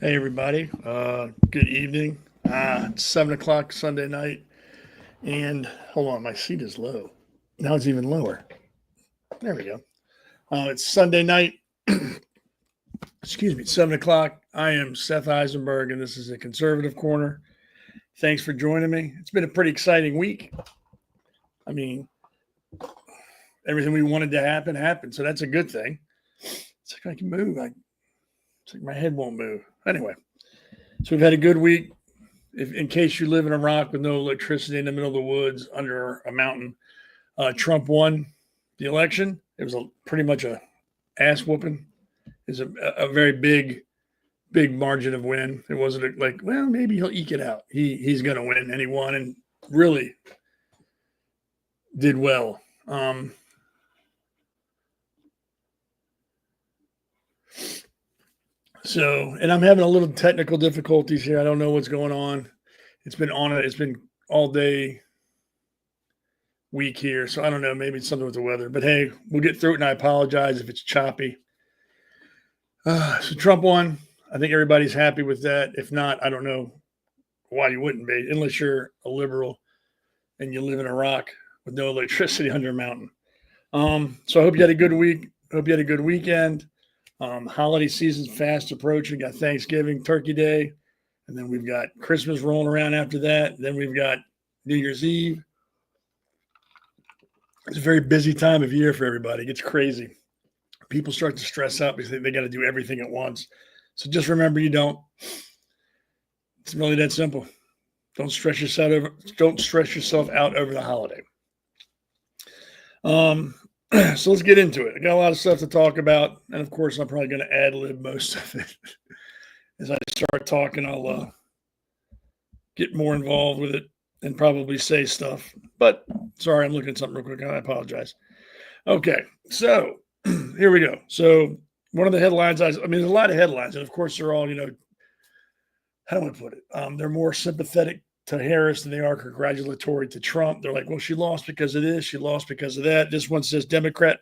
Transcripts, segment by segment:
Hey everybody, good evening. It's 7 o'clock Sunday night, and hold on, my seat is low. Now it's even lower. There we go. It's Sunday night. Excuse me, 7 o'clock. I am Seth Eisenberg, and this is a Conservative Corner. Thanks for joining me. It's been a pretty exciting week. I mean, everything we wanted to happen happened, so that's a good thing. It's like I can move. It's like my head won't move. Anyway, so we've had a good week. In case you live in Iraq with no electricity in the middle of the woods under a mountain, Trump won the election. It was pretty much a ass whooping. It's a very big margin of win. It wasn't like, well, maybe he'll eke it out. He's going to win, and he won, and really did well. And I'm having a little technical difficulties here. I don't know what's going on. It's been all day week here. So I don't know. Maybe it's something with the weather. But hey, we'll get through it, and I apologize if it's choppy. So Trump won. I think everybody's happy with that. If not, I don't know why you wouldn't be, unless you're a liberal and you live in Iraq with no electricity under a mountain. So I hope you had a good week. Hope you had a good weekend. Holiday season's fast approaching. Got Thanksgiving, Turkey Day, and then we've got Christmas rolling around after that. Then we've got New Year's Eve. It's a very busy time of year for everybody. It gets crazy. People start to stress out because they got to do everything at once. So just remember, you don't. It's really that simple. Don't stress yourself out over the holiday. So let's get into it. I got a lot of stuff to talk about, and of course, I'm probably going to ad-lib most of it. As I start talking, I'll get more involved with it and probably say stuff. But sorry, I'm looking at something real quick. I apologize. Okay, so here we go. So one of the headlines, I mean, there's a lot of headlines, and of course, they're all, how do I put it? They're more sympathetic to Harris than they are congratulatory to Trump. They're like, well, she lost because of this. She lost because of that. This one says Democrat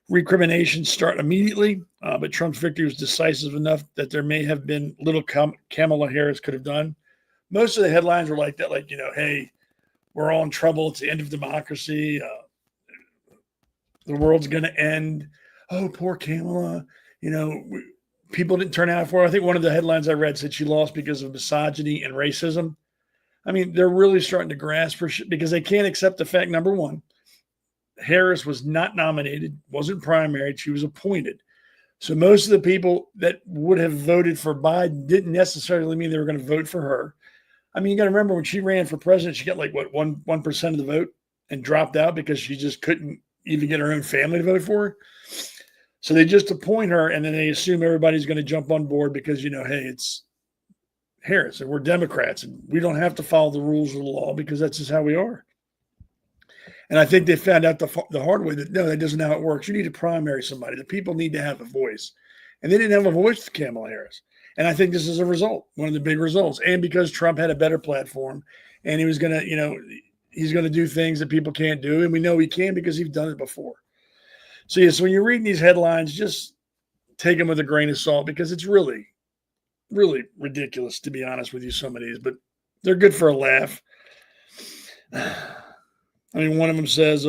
recrimination start immediately, but Trump's victory was decisive enough that there may have been little Kamala Harris could have done. Most of the headlines were like that, like, hey, we're all in trouble. It's the end of democracy. The world's going to end. Oh, poor Kamala. People didn't turn out for her. I think one of the headlines I read said she lost because of misogyny and racism. I mean, they're really starting to grasp her because they can't accept the fact, number one, Harris was not nominated, wasn't primaried, she was appointed. So most of the people that would have voted for Biden didn't necessarily mean they were going to vote for her. I mean, you got to remember when she ran for president, she got like, 1% of the vote and dropped out because she just couldn't even get her own family to vote for her. So they just appoint her, and then they assume everybody's going to jump on board because, hey, it's Harris, and we're Democrats, and we don't have to follow the rules of the law because that's just how we are. And I think they found out the hard way that, no, that doesn't how it works. You need to primary somebody. The people need to have a voice. And they didn't have a voice with Kamala Harris. And I think this is a result, one of the big results. And because Trump had a better platform, and he was going to, he's going to do things that people can't do, and we know he can because he's done it before. So, yes, when you're reading these headlines, just take them with a grain of salt because it's really, really ridiculous, to be honest with you, some of these. But they're good for a laugh. I mean, one of them says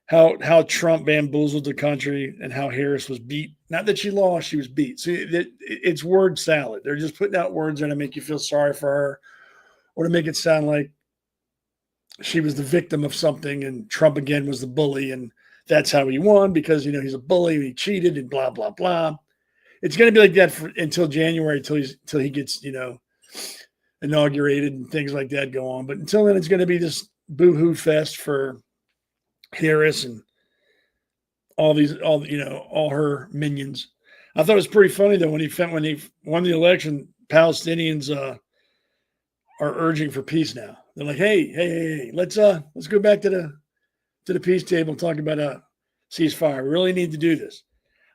how Trump bamboozled the country and how Harris was beat. Not that she lost, she was beat. See, it's word salad. They're just putting out words there to make you feel sorry for her or to make it sound like she was the victim of something and Trump, again, was the bully and that's how he won because, he's a bully, he cheated and blah, blah, blah. It's going to be like that until January, until he gets, inaugurated and things like that go on. But until then, it's going to be this boo-hoo fest for Harris and all her minions. I thought it was pretty funny, though, when he won the election, Palestinians are urging for peace now. They're like, hey, let's go back to the peace table and talk about a ceasefire. We really need to do this.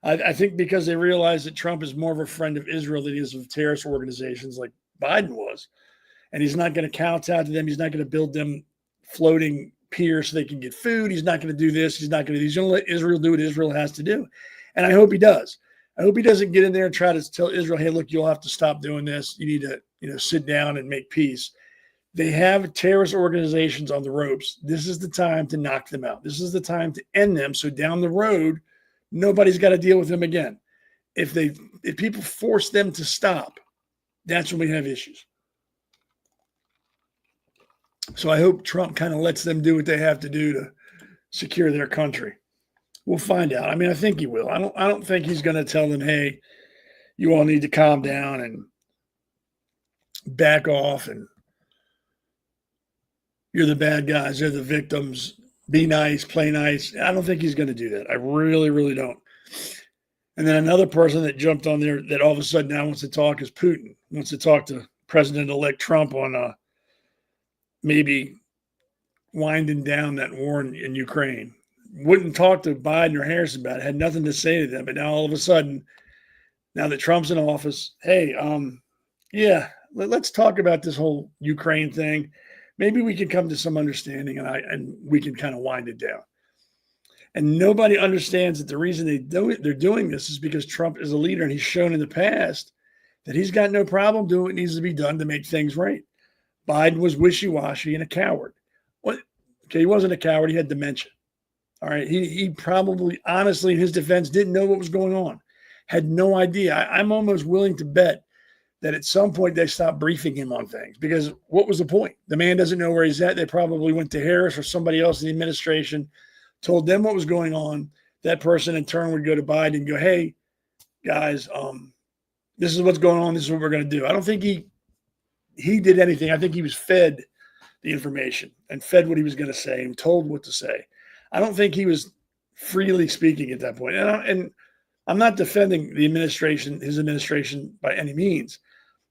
I think because they realize that Trump is more of a friend of Israel than he is of terrorist organizations like Biden was. And he's not going to kowtow to them. He's not going to build them floating piers so they can get food. He's not going to do this. He's not going to let Israel do what Israel has to do. And I hope he does. I hope he doesn't get in there and try to tell Israel, hey, look, you'll have to stop doing this. You need to, sit down and make peace. They have terrorist organizations on the ropes. This is the time to knock them out. This is the time to end them. So down the road, nobody's got to deal with them again. If people force them to stop, that's when we have issues. So I hope Trump kind of lets them do what they have to do to secure their country. We'll find out. I mean, I think he will. I don't think he's going to tell them, hey, you all need to calm down and back off, and you're the bad guys, they're the victims. Be nice, play nice. I don't think he's going to do that. I really, really don't. And then another person that jumped on there that all of a sudden now wants to talk is Putin. Wants to talk to President-elect Trump on maybe winding down that war in Ukraine. Wouldn't talk to Biden or Harris about it. Had nothing to say to them. But now all of a sudden, now that Trump's in office, hey, let's talk about this whole Ukraine thing. Maybe we can come to some understanding, and we can kind of wind it down. And nobody understands that the reason they're doing this is because Trump is a leader, and he's shown in the past that he's got no problem doing what needs to be done to make things right. Biden was wishy-washy and a coward. Well, okay, he wasn't a coward. He had dementia. All right. He probably, honestly, in his defense, didn't know what was going on. Had no idea. I'm almost willing to bet that at some point they stopped briefing him on things, because what was the point? The man doesn't know where he's at. They probably went to Harris or somebody else in the administration, told them what was going on. That person in turn would go to Biden and go, hey, guys, this is what's going on. This is what we're going to do. I don't think he did anything. I think he was fed the information and fed what he was going to say and told what to say. I don't think he was freely speaking at that point. And I'm not defending his administration by any means.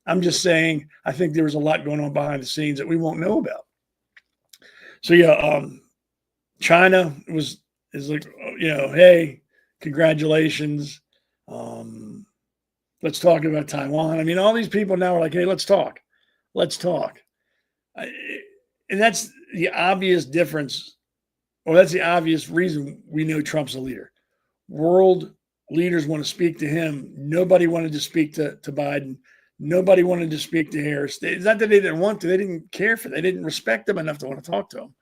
I'm just saying I think there was a lot going on behind the scenes that we won't know about. So China is like, hey, congratulations. Let's talk about Taiwan. I mean, all these people now are like, hey, let's talk. Let's talk. And that's the obvious difference. Well, that's the obvious reason we know Trump's a leader. World leaders want to speak to him. Nobody wanted to speak to Biden. Nobody wanted to speak to Harris. It's not that they didn't want to. They didn't care for them. They didn't respect them enough to want to talk to him.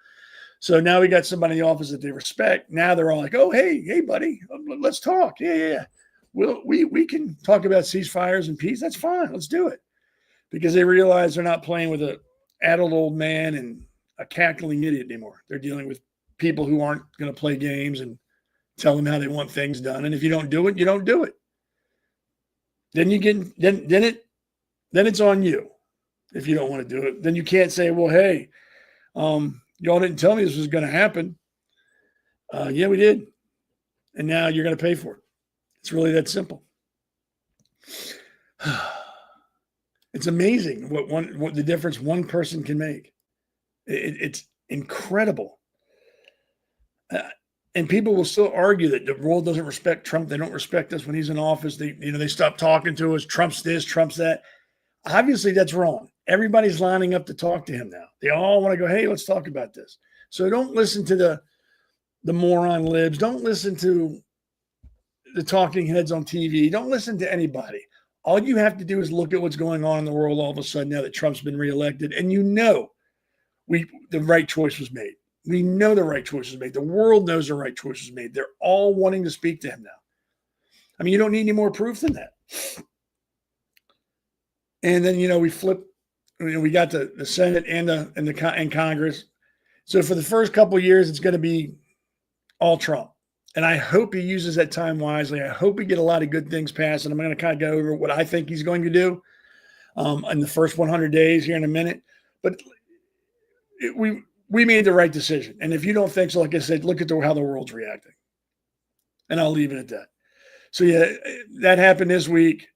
So now we got somebody in the office that they respect. Now they're all like, oh, hey, buddy, let's talk. Yeah. We can talk about ceasefires and peace. That's fine. Let's do it. Because they realize they're not playing with an adult old man and a cackling idiot anymore. They're dealing with people who aren't going to play games and tell them how they want things done. And if you don't do it, you don't do it. Then it's on you. If you don't want to do it, then you can't say, well, hey, y'all didn't tell me this was going to happen. Yeah, we did. And now you're going to pay for it. It's really that simple. It's amazing what the difference one person can make. It's incredible. And people will still argue that the world doesn't respect Trump. They don't respect us when he's in office. They stop talking to us. Trump's this, Trump's that. Obviously, that's wrong. Everybody's lining up to talk to him now. They all want to go, hey, let's talk about this. So don't listen to the moron libs. Don't listen to the talking heads on TV. Don't listen to anybody. All you have to do is look at what's going on in the world all of a sudden now that Trump's been reelected, and the right choice was made. We know the right choice was made. The world knows the right choice was made. They're all wanting to speak to him now. I mean, you don't need any more proof than that. And then, we flip. We got the Senate and Congress. So for the first couple of years, it's going to be all Trump. And I hope he uses that time wisely. I hope we get a lot of good things passed. And I'm going to kind of go over what I think he's going to do in the first 100 days here in a minute. But we made the right decision. And if you don't think so, like I said, look at how the world's reacting. And I'll leave it at that. So, yeah, that happened this week.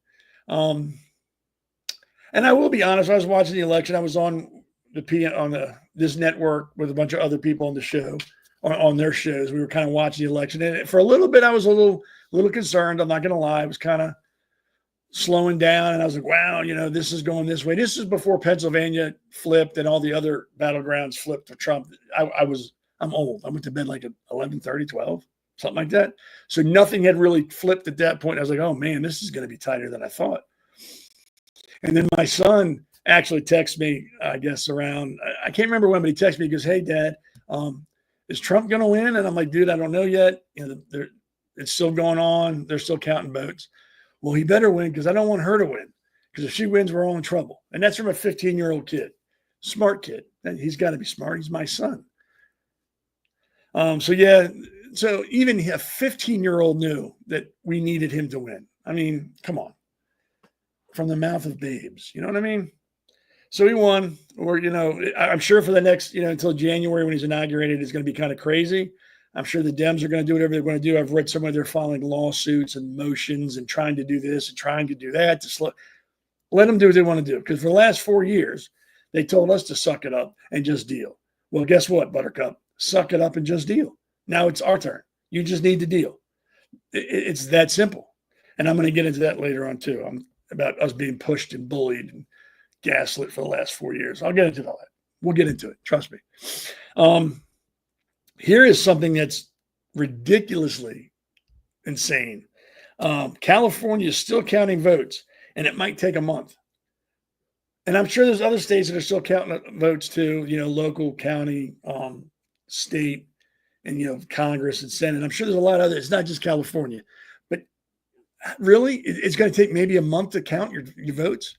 And I will be honest, I was watching the election. I was on this network with a bunch of other people on the show, on their shows. We were kind of watching the election. And for a little bit, I was a little concerned. I'm not going to lie. I was kind of slowing down. And I was like, wow, this is going this way. This is before Pennsylvania flipped and all the other battlegrounds flipped for Trump. I'm old. I went to bed like at 11:30, 12. something like that. So nothing had really flipped at that point. I was like, oh man, this is going to be tighter than I thought. And then my son actually texted me, I guess around, I can't remember when, but he texted me, he goes, hey dad, is Trump going to win? And I'm like, dude, I don't know yet. It's still going on. They're still counting votes. Well, he better win because I don't want her to win. Because if she wins, we're all in trouble. And that's from a 15-year-old kid, smart kid. And he's got to be smart. He's my son. So even a 15-year-old knew that we needed him to win. I mean, come on. From the mouth of babes. You know what I mean? So he won. Or, I'm sure for the next, until January when he's inaugurated, it's going to be kind of crazy. I'm sure the Dems are going to do whatever they're going to do. I've read somewhere they're filing lawsuits and motions and trying to do this and trying to do that to let them do what they want to do. Because for the last 4 years, they told us to suck it up and just deal. Well, guess what, Buttercup? Suck it up and just deal. Now it's our turn. You just need to deal. It's that simple. And I'm going to get into that later on too. About us being pushed and bullied and gaslit for the last 4 years. I'll get into all that. We'll get into it. Trust me. Here is something that's ridiculously insane. California is still counting votes, and it might take a month. And I'm sure there's other states that are still counting votes too, local, county, state, and, Congress and Senate. I'm sure there's a lot of others. It's not just California. But really, it's going to take maybe a month to count your votes?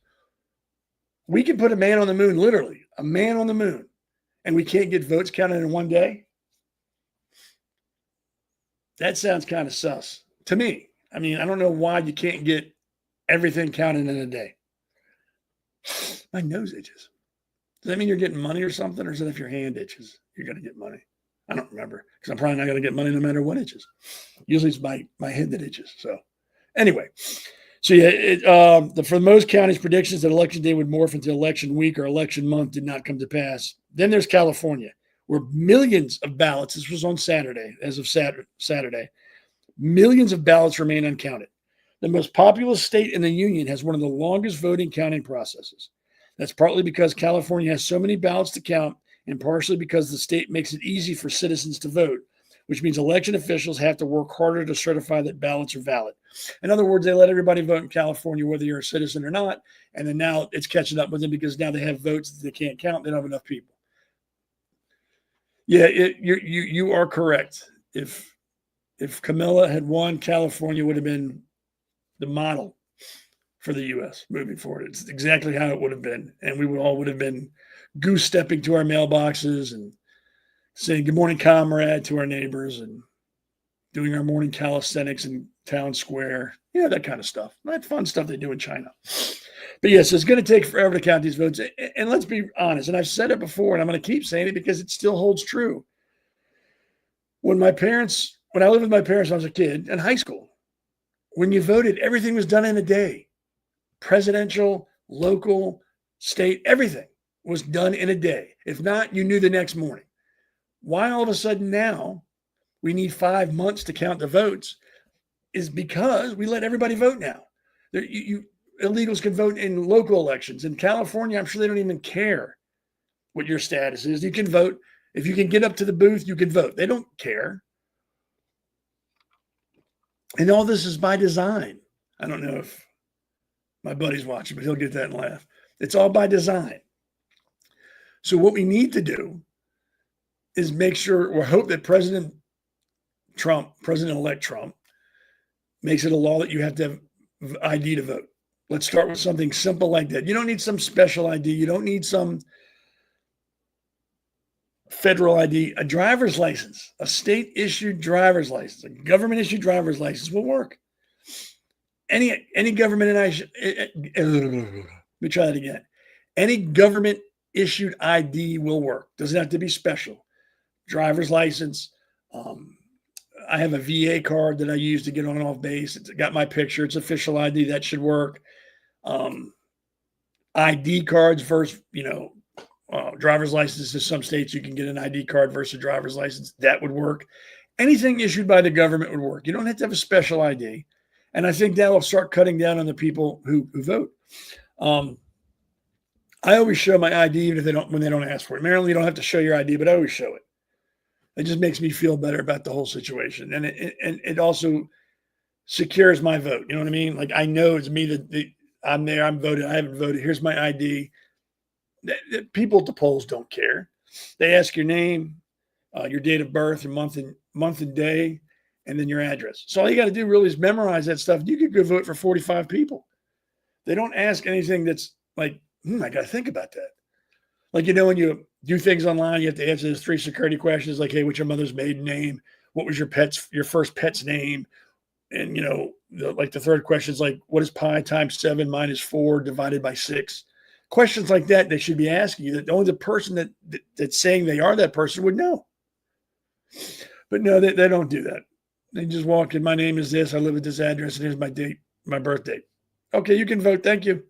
We can put a man on the moon, literally, a man on the moon, and we can't get votes counted in one day? That sounds kind of sus to me. I mean, I don't know why you can't get everything counted in a day. My nose itches. Does that mean you're getting money or something? Or is it if your hand itches, you're going to get money? I don't remember because I'm probably not going to get money no matter what itches. Usually it's my head that itches. So anyway, for most counties, predictions that election day would morph into election week or election month did not come to pass. Then there's California, where millions of ballots, this was on Saturday, as of Saturday, millions of ballots remain uncounted. The most populous state in the union has one of the longest voting counting processes. That's partly because California has so many ballots to count, and partially because the state makes it easy for citizens to vote, which means election officials have to work harder to certify that ballots are valid. In other words, they let everybody vote in California, whether you're a citizen or not, and then now it's catching up with them because now they have votes that they can't count. They don't have enough people. Yeah, you are correct. If Kamala had won, California would have been the model for the U.S. moving forward. It's exactly how it would have been, and we would have been goose stepping to our mailboxes and saying "Good morning, comrade" to our neighbors and doing our morning calisthenics in town square. Yeah, that kind of stuff. That fun stuff they do in China. But yes, it's going to take forever to count these votes. And let's be honest, and I've said it before, and I'm going to keep saying it because it still holds true. When I lived with my parents when I was a kid in high school, when you voted, everything was done in a day. Presidential, local, state, everything was done in a day. If not, you knew the next morning. Why all of a sudden now we need 5 months to count the votes is because we let everybody vote now. Illegals can vote in local elections. In California, I'm sure they don't even care what your status is. You can vote. If you can get up to the booth, you can vote. They don't care. And all this is by design. I don't know if my buddy's watching, but he'll get that and laugh. It's all by design. So what we need to do is make sure or hope that President-elect Trump, makes it a law that you have to have ID to vote. Let's start with something simple like that. You don't need some special ID. You don't need some federal ID. A driver's license, a state-issued driver's license, a government-issued driver's license will work. Any government, let me try that again. Any government-issued ID will work. Doesn't have to be special. Driver's license. I have a VA card that I use to get on and off base. It's got my picture. It's official ID. That should work. ID cards versus, driver's licenses. Some states you can get an ID card versus a driver's license. That would work. Anything issued by the government would work. You don't have to have a special ID. And I think that will start cutting down on the people who vote. I always show my ID even if when they don't ask for it. Maryland, you don't have to show your ID, but I always show it. It just makes me feel better about the whole situation. And it also secures my vote. You know what I mean? Like, I know it's me that I'm there, I'm voted, I haven't voted. Here's my ID. People at the polls don't care. They ask your name, your date of birth, your month and day, and then your address. So all you got to do really is memorize that stuff. You could go vote for 45 people. They don't ask anything that's like, I got to think about that. Like, when you do things online, you have to answer those 3 security questions, like, hey, what's your mother's maiden name? What was your first pet's name? And, the third question is like, what is pi times 7 minus 4 divided by 6? Questions like that they should be asking you, that only the person that's saying they are that person would know. But no, they don't do that. They just walk in, my name is this, I live at this address, and here's my date, my birth date. Okay, you can vote. Thank you.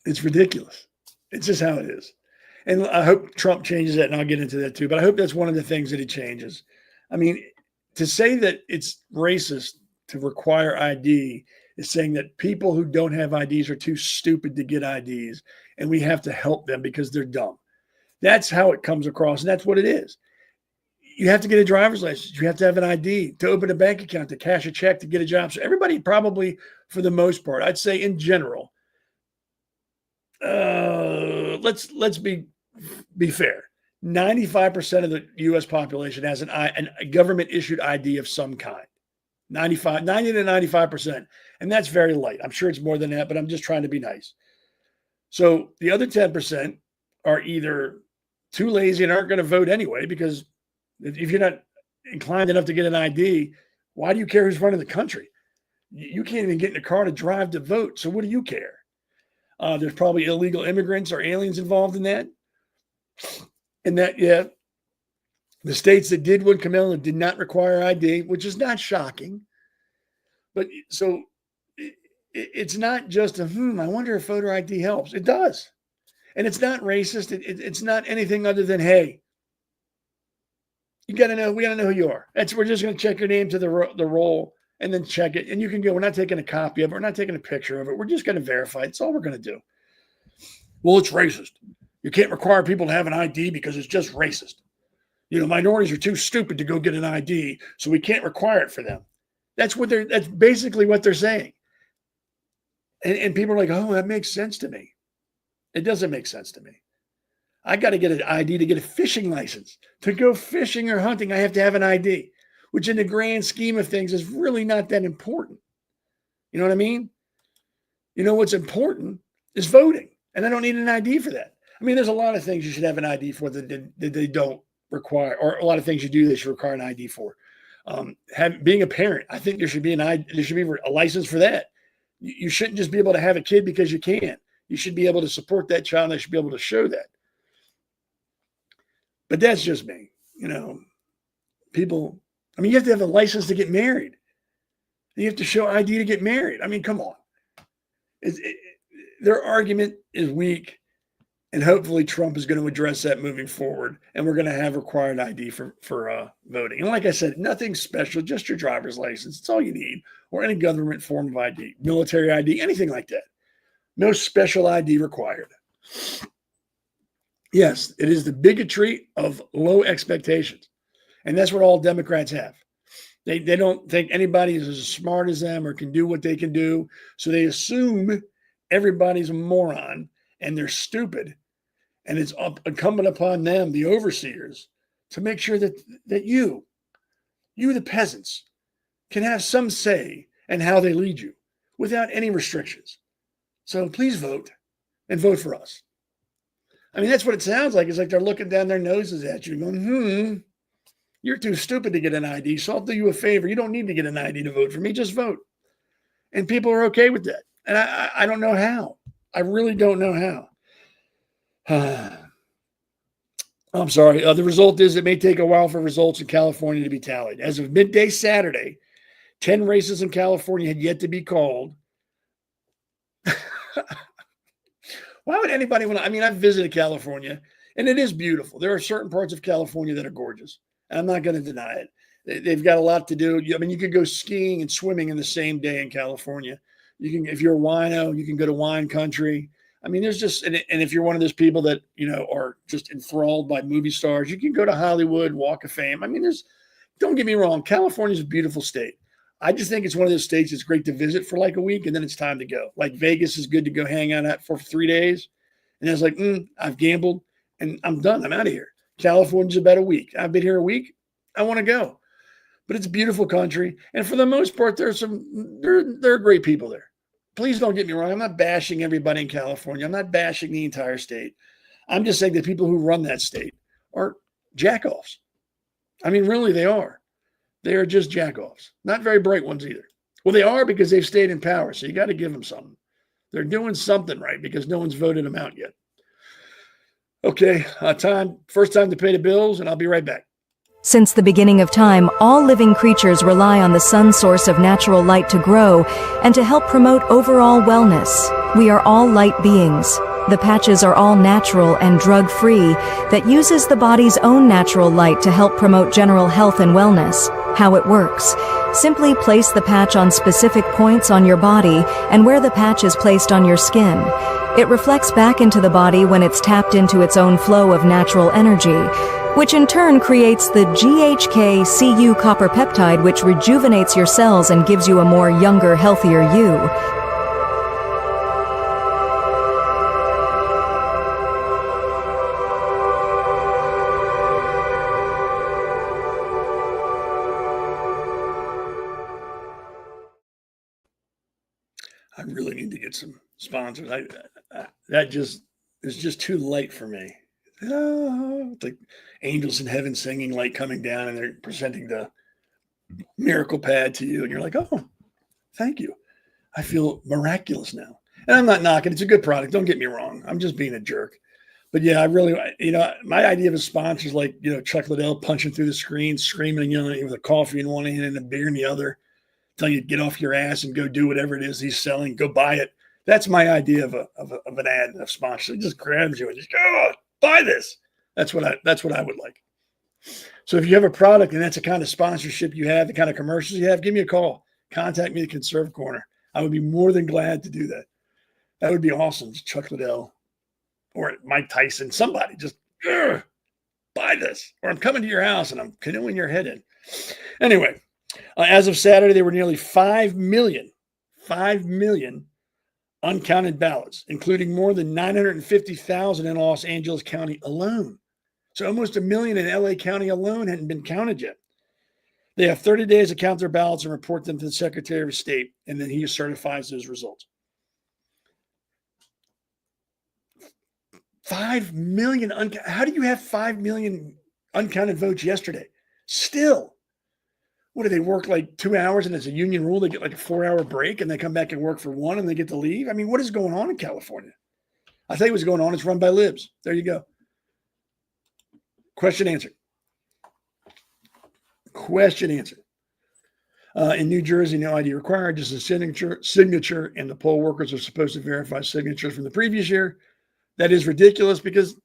It's ridiculous. It's just how it is. And I hope Trump changes that, and I'll get into that too. But I hope that's one of the things that he changes. I mean, to say that it's racist to require ID is saying that people who don't have IDs are too stupid to get IDs, and we have to help them because they're dumb. That's how it comes across, and that's what it is. You have to get a driver's license. You have to have an ID to open a bank account, to cash a check, to get a job. So everybody probably, for the most part, I'd say in general, let's be fair. 95% of the U.S. population has a government-issued ID of some kind. 90 to 95%. And that's very light. I'm sure it's more than that, but I'm just trying to be nice. So the other 10% are either too lazy and aren't going to vote anyway, because if you're not inclined enough to get an ID, why do you care who's running the country? You can't even get in a car to drive to vote. So what do you care? There's probably illegal immigrants or aliens involved in that. And that, yeah, the states that did what Camilla did not require ID, which is not shocking. But so it's not just I wonder if voter ID helps. It does. And it's not racist. It's not anything other than, hey, we got to know who you are. We're just going to check your name to the roll and then check it. And you can go, we're not taking a copy of it. We're not taking a picture of it. We're just going to verify it. That's all we're going to do. Well, it's racist. You can't require people to have an ID because it's just racist. Minorities are too stupid to go get an ID, so we can't require it for them. That's basically what they're saying. And people are like, oh, that makes sense to me. It doesn't make sense to me. I got to get an ID to get a fishing license. To go fishing or hunting, I have to have an ID, which in the grand scheme of things is really not that important. You know what I mean? What's important is voting, and I don't need an ID for that. I mean, there's a lot of things you should have an ID for that they don't require, or a lot of things you do they should require an ID for. Being a parent, I think there should be a license for that. You shouldn't just be able to have a kid because you can. You should be able to support that child. They should be able to show that. But that's just me. People, you have to have a license to get married. You have to show ID to get married. I mean, come on. Their argument is weak. And hopefully Trump is going to address that moving forward. And we're going to have required ID for voting. And like I said, nothing special, just your driver's license. It's all you need. Or any government form of ID, military ID, anything like that. No special ID required. Yes, it is the bigotry of low expectations. And that's what all Democrats have. They don't think anybody is as smart as them or can do what they can do. So they assume everybody's a moron and they're stupid. And it's incumbent upon them, the overseers, to make sure that you, the peasants, can have some say in how they lead you without any restrictions. So please vote and vote for us. I mean, that's what it sounds like. It's like they're looking down their noses at you going, you're too stupid to get an ID, so I'll do you a favor. You don't need to get an ID to vote for me. Just vote. And people are okay with that. And I don't know how. I really don't know how. I'm sorry. The result is it may take a while for results in California to be tallied. As of midday Saturday, 10 races in California had yet to be called. Why would anybody want to? I mean, I've visited California, and it is beautiful. There are certain parts of California that are gorgeous. And I'm not going to deny it. They've got a lot to do. I mean, you could go skiing and swimming in the same day in California. You can, if you're a wino, you can go to wine country. I mean, there's just, and if you're one of those people that, are just enthralled by movie stars, you can go to Hollywood, Walk of Fame. I mean, don't get me wrong, California is a beautiful state. I just think it's one of those states that's great to visit for like a week, and then it's time to go. Like Vegas is good to go hang out at for 3 days. And I was like, I've gambled and I'm done. I'm out of here. California's about a week. I've been here a week. I want to go. But it's a beautiful country. And for the most part, there are great people there. Please don't get me wrong. I'm not bashing everybody in California. I'm not bashing the entire state. I'm just saying the people who run that state are jackoffs. I mean, really, they are. They are just jackoffs. Not very bright ones either. Well, they are because they've stayed in power. So you got to give them something. They're doing something right because no one's voted them out yet. Okay, first time to pay the bills, and I'll be right back. Since the beginning of time, all living creatures rely on the sun's source of natural light to grow and to help promote overall wellness. We are all light beings. The patches are all natural and drug-free that uses the body's own natural light to help promote general health and wellness. How it works. Simply place the patch on specific points on your body and where the patch is placed on your skin. It reflects back into the body when it's tapped into its own flow of natural energy, which in turn creates the GHK-Cu copper peptide, which rejuvenates your cells and gives you a more younger, healthier you. I really need to get some sponsors. That just is just too light for me. It's like angels in heaven singing, light coming down, and they're presenting the miracle pad to you, and you're like, oh, thank you. I feel miraculous now. And I'm not knocking. It's a good product. Don't get me wrong. I'm just being a jerk. But yeah, I really, my idea of a sponsor is like, Chuck Liddell punching through the screen, screaming and yelling at you with a coffee in one hand and a beer in the other, telling you to get off your ass and go do whatever it is he's selling. Go buy it. That's my idea of an ad, of sponsor. It just grabs you and just go, buy this. That's what I would like. So if you have a product and that's the kind of sponsorship you have, the kind of commercials you have, give me a call. Contact me at Conserve Corner. I would be more than glad to do that. That would be awesome. Just Chuck Liddell or Mike Tyson, somebody just buy this. Or I'm coming to your house and I'm canoeing your head in. Anyway, as of Saturday, there were nearly 5 million uncounted ballots, including more than 950,000 in Los Angeles County alone. So almost 1 million in LA County alone hadn't been counted yet. They have 30 days to count their ballots and report them to the Secretary of State, and then he certifies those results. 5 million uncounted. How do you have 5 million uncounted votes yesterday? Still. What do they work like 2 hours and it's a union rule? They get like a 4-hour break and they come back and work for 1 and they get to leave. I mean, what is going on in California? I'll tell you what's going on. It's run by libs. There you go. Question answered. Question answered. In New Jersey, no ID required, just a signature, and the poll workers are supposed to verify signatures from the previous year. That is ridiculous because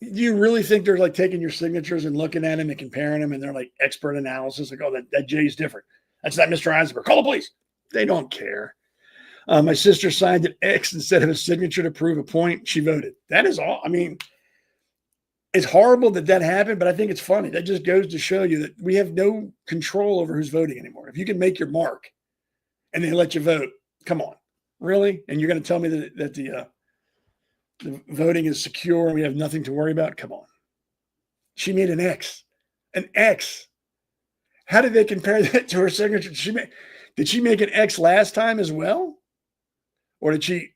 do you really think they're like taking your signatures and looking at them and comparing them and they're like expert analysis? Like, oh, that J's different. That's not Mr. Eisenberg. Call the police. They don't care. My sister signed an X instead of a signature to prove a point. She voted. That is all. I mean, it's horrible that happened, but I think it's funny. That just goes to show you that we have no control over who's voting anymore. If you can make your mark and they let you vote, come on. Really? And you're going to tell me that the voting is secure and we have nothing to worry about? Come on. She made an X. An X. How did they compare that to her signature? Did she make an X last time as well? Or did she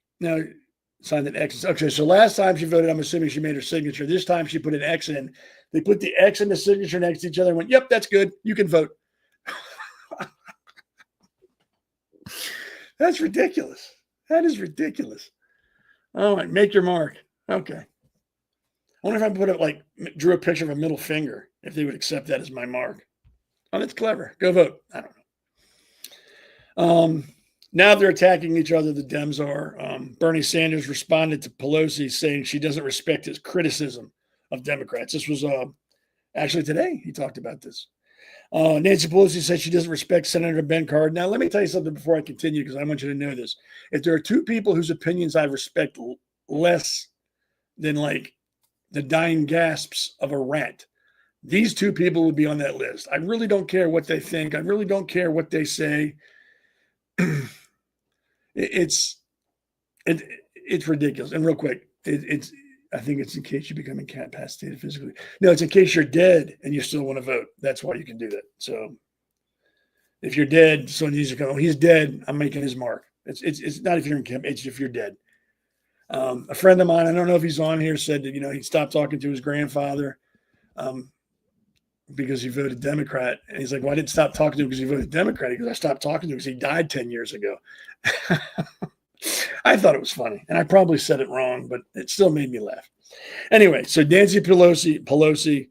sign an X? Okay, so last time she voted, I'm assuming she made her signature. This time she put an X in. They put the X and the signature next to each other and went, yep, that's good. You can vote. That's ridiculous. That is ridiculous. All right, make your mark. Okay. I wonder if I drew a picture of a middle finger, if they would accept that as my mark. Oh, that's clever. Go vote. I don't know. Now they're attacking each other, the Dems are. Bernie Sanders responded to Pelosi saying she doesn't respect his criticism of Democrats. This was actually today he talked about this. Nancy Pelosi said she doesn't respect Senator Ben Cardin. Now, let me tell you something before I continue, because I want you to know this. If there are two people whose opinions I respect less than like the dying gasps of a rat. These two people would be on that list. I really don't care what they think. I really don't care what they say. it's it's ridiculous. And real quick, it's I think it's in case you become incapacitated physically. No, it's in case you're dead and you still want to vote. That's why you can do that. So if you're dead, someone needs to come. He's dead. I'm making his mark. It's not if you're in camp. It's if you're dead. A friend of mine, I don't know if he's on here, said that he stopped talking to his grandfather because he voted Democrat. And he's like, "Well, I didn't stop talking to him because he voted Democrat. Because I stopped talking to him because he died 10 years ago." I thought it was funny, and I probably said it wrong, but it still made me laugh. Anyway, so Nancy Pelosi,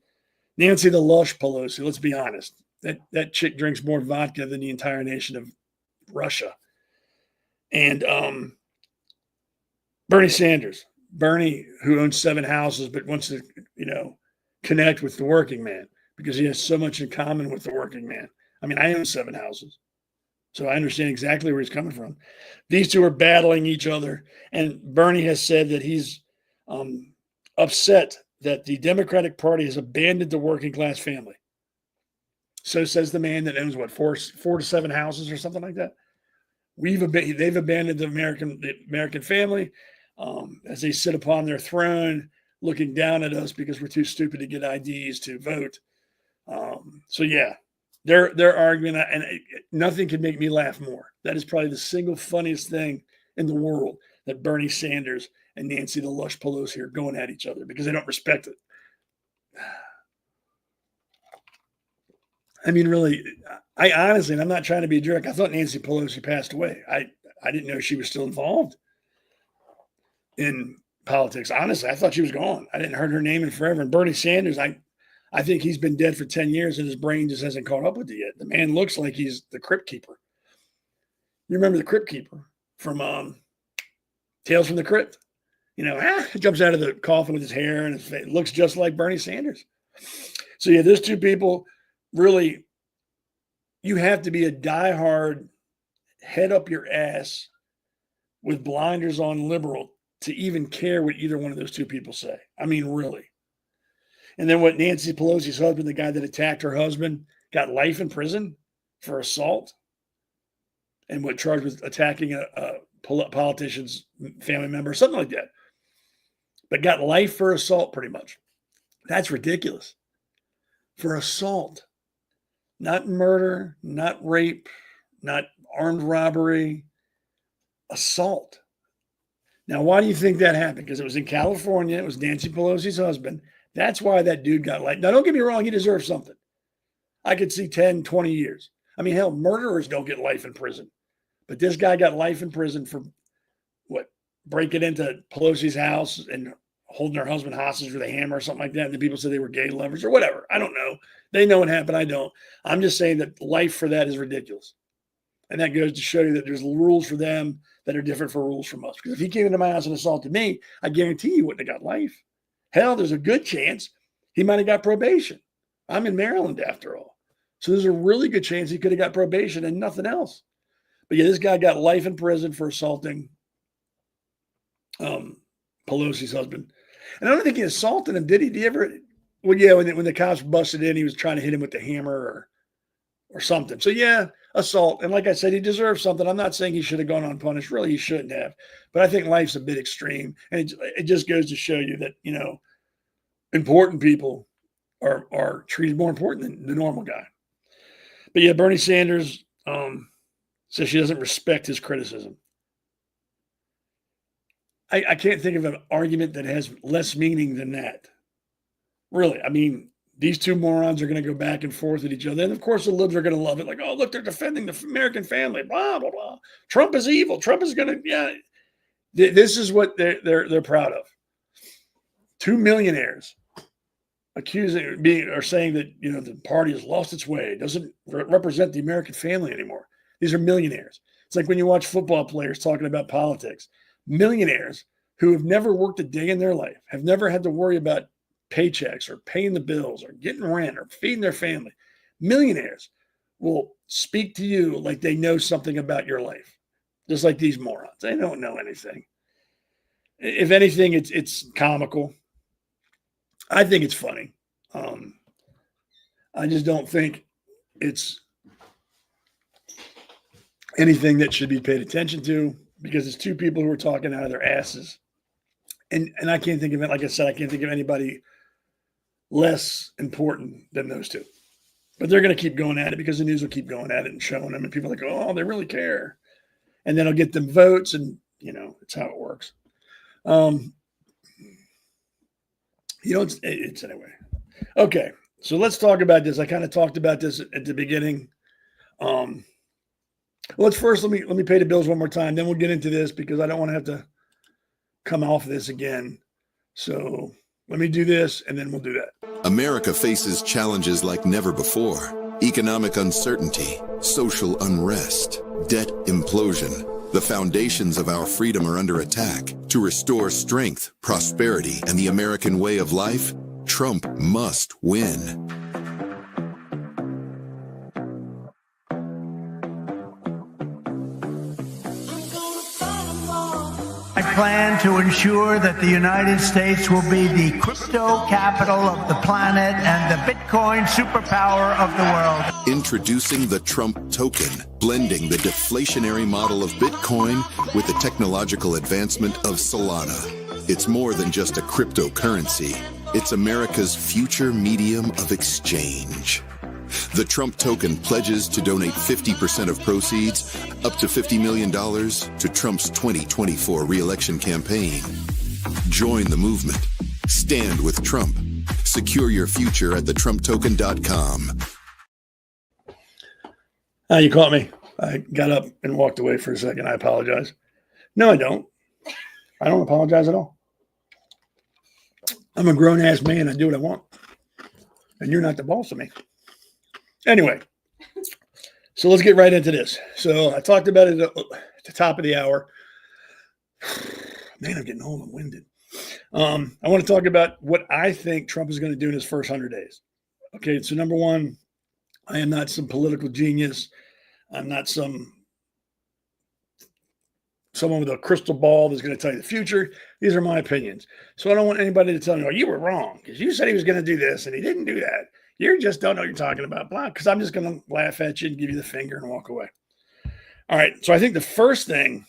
Nancy the Lush Pelosi. Let's be honest. That chick drinks more vodka than the entire nation of Russia. And Bernie Sanders, who owns 7 houses but wants to, connect with the working man because he has so much in common with the working man. I mean, I own 7 houses, so I understand exactly where he's coming from. These two are battling each other, and Bernie has said that he's upset that the Democratic Party has abandoned the working class family. So says the man that owns, 4 to 7 houses or something like that. They've abandoned the American family as they sit upon their throne, looking down at us because we're too stupid to get IDs to vote. So yeah, they're arguing, and nothing can make me laugh more. That is probably the single funniest thing in the world, that Bernie Sanders and Nancy the Lush Pelosi are going at each other because they don't respect it. I mean, really, I honestly, and I'm not trying to be a jerk, I thought Nancy Pelosi passed away. I didn't know she was still involved in politics. Honestly, I thought she was gone. I didn't heard her name in forever. And Bernie Sanders, I think he's been dead for 10 years and his brain just hasn't caught up with it yet. The man looks like he's the Crypt Keeper. You remember the Crypt Keeper from Tales from the Crypt? He jumps out of the coffin with his hair and his face. It looks just like Bernie Sanders. So yeah, those two people, really, you have to be a diehard, head up your ass with blinders on liberal to even care what either one of those two people say. I mean, really. And then what Nancy Pelosi's husband, the guy that attacked her husband, got life in prison for assault and charged with attacking a politician's family member, something like that. But got life for assault, pretty much. That's ridiculous. For assault. Not murder, not rape, not armed robbery, assault. Now, why do you think that happened? Because it was in California. It was Nancy Pelosi's husband. That's why that dude got life. Now, don't get me wrong. He deserves something. I could see 10, 20 years. I mean, hell, murderers don't get life in prison. But this guy got life in prison for, breaking into Pelosi's house and holding her husband hostage with a hammer or something like that. And the people said they were gay lovers or whatever. I don't know. They know what happened. I don't. I'm just saying that life for that is ridiculous. And that goes to show you that there's rules for them that are different for rules from us. Because if he came into my house and assaulted me, I guarantee he wouldn't have got life. Hell, there's a good chance he might have got probation. I'm in Maryland after all. So there's a really good chance he could have got probation and nothing else. But yeah, this guy got life in prison for assaulting Pelosi's husband. And I don't think he assaulted him, did he? Did he ever? Well, yeah, when the cops busted in, he was trying to hit him with the hammer or something. So, yeah, assault. And like I said, he deserves something. I'm not saying he should have gone unpunished. Really, he shouldn't have. But I think life's a bit extreme. And it just goes to show you that, important people are treated more important than the normal guy. But, yeah, Bernie Sanders says she doesn't respect his criticism. I can't think of an argument that has less meaning than that. Really, I mean, these two morons are going to go back and forth with each other. And, of course, the libs are going to love it. Like, oh, look, they're defending the American family, blah, blah, blah. Trump is evil. Trump is going to, yeah. This is what they're proud of. 2 millionaires saying that, the party has lost its way. It doesn't represent the American family anymore. These are millionaires. It's like when you watch football players talking about politics. Millionaires who have never worked a day in their life, have never had to worry about paychecks or paying the bills or getting rent or feeding their family. Millionaires will speak to you like they know something about your life, just like these morons. They don't know anything. if anything, it's comical. I think it's funny. I just don't think it's anything that should be paid attention to because it's two people who are talking out of their asses. And I can't think of it. Like I said, I can't think of anybody less important than those two. But they're going to keep going at it because the news will keep going at it and showing them. And people are like, oh, they really care. And then it'll get them votes. And, it's how it works. It's anyway. Okay. So let's talk about this. I kind of talked about this at the beginning. Let's first, let me pay the bills one more time. Then we'll get into this because I don't want to have to come off this again. So let me do this and then we'll do that. America faces challenges like never before. Economic uncertainty, social unrest, debt implosion. The foundations of our freedom are under attack. To restore strength, prosperity, and the American way of life, Trump must win. I plan to ensure that the United States will be the crypto capital of the planet and the Bitcoin superpower of the world. Introducing the Trump token, blending the deflationary model of Bitcoin with the technological advancement of Solana. It's more than just a cryptocurrency. It's America's future medium of exchange. The Trump token pledges to donate 50% of proceeds, up to $50 million, to Trump's 2024 re-election campaign. Join the movement. Stand with Trump. Secure your future at thetrumptoken.com. You caught me. I got up and walked away for a second. I apologize. No, I don't. I don't apologize at all. I'm a grown-ass man. I do what I want. And you're not the boss of me. Anyway, so let's get right into this. So I talked about it at the top of the hour. Man, I'm getting old and winded. I want to talk about what I think Trump is going to do in his first 100 days. Okay, so number one, I am not some political genius. I'm not someone with a crystal ball that's going to tell you the future. These are my opinions. So I don't want anybody to tell me, oh, you were wrong because you said he was going to do this and he didn't do that. You just don't know what you're talking about, blah, because I'm just going to laugh at you and give you the finger and walk away. All right. So I think the first thing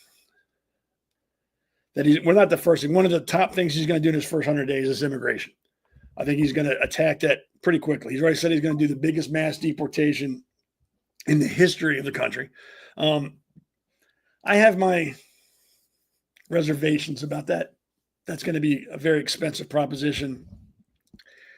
not the first thing, one of the top things he's going to do in his first 100 days is immigration. I think he's going to attack that pretty quickly. He's already said he's going to do the biggest mass deportation in the history of the country. I have my reservations about that. That's going to be a very expensive proposition.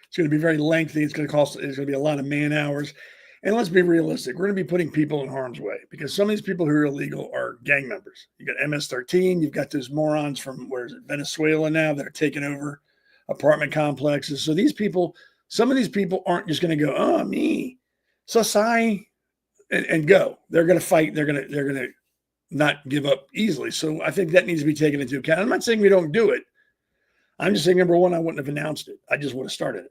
It's going to be very lengthy. It's going to be a lot of man hours. And let's be realistic. We're going to be putting people in harm's way because some of these people who are illegal are gang members. You got MS-13. You've got those morons from, Venezuela now that are taking over apartment complexes. So some of these people aren't just going to go, oh, me, society, and go. They're going to fight. They're going to not give up easily. So I think that needs to be taken into account. I'm not saying we don't do it. I'm just saying, number one, I wouldn't have announced it. I just would have started it.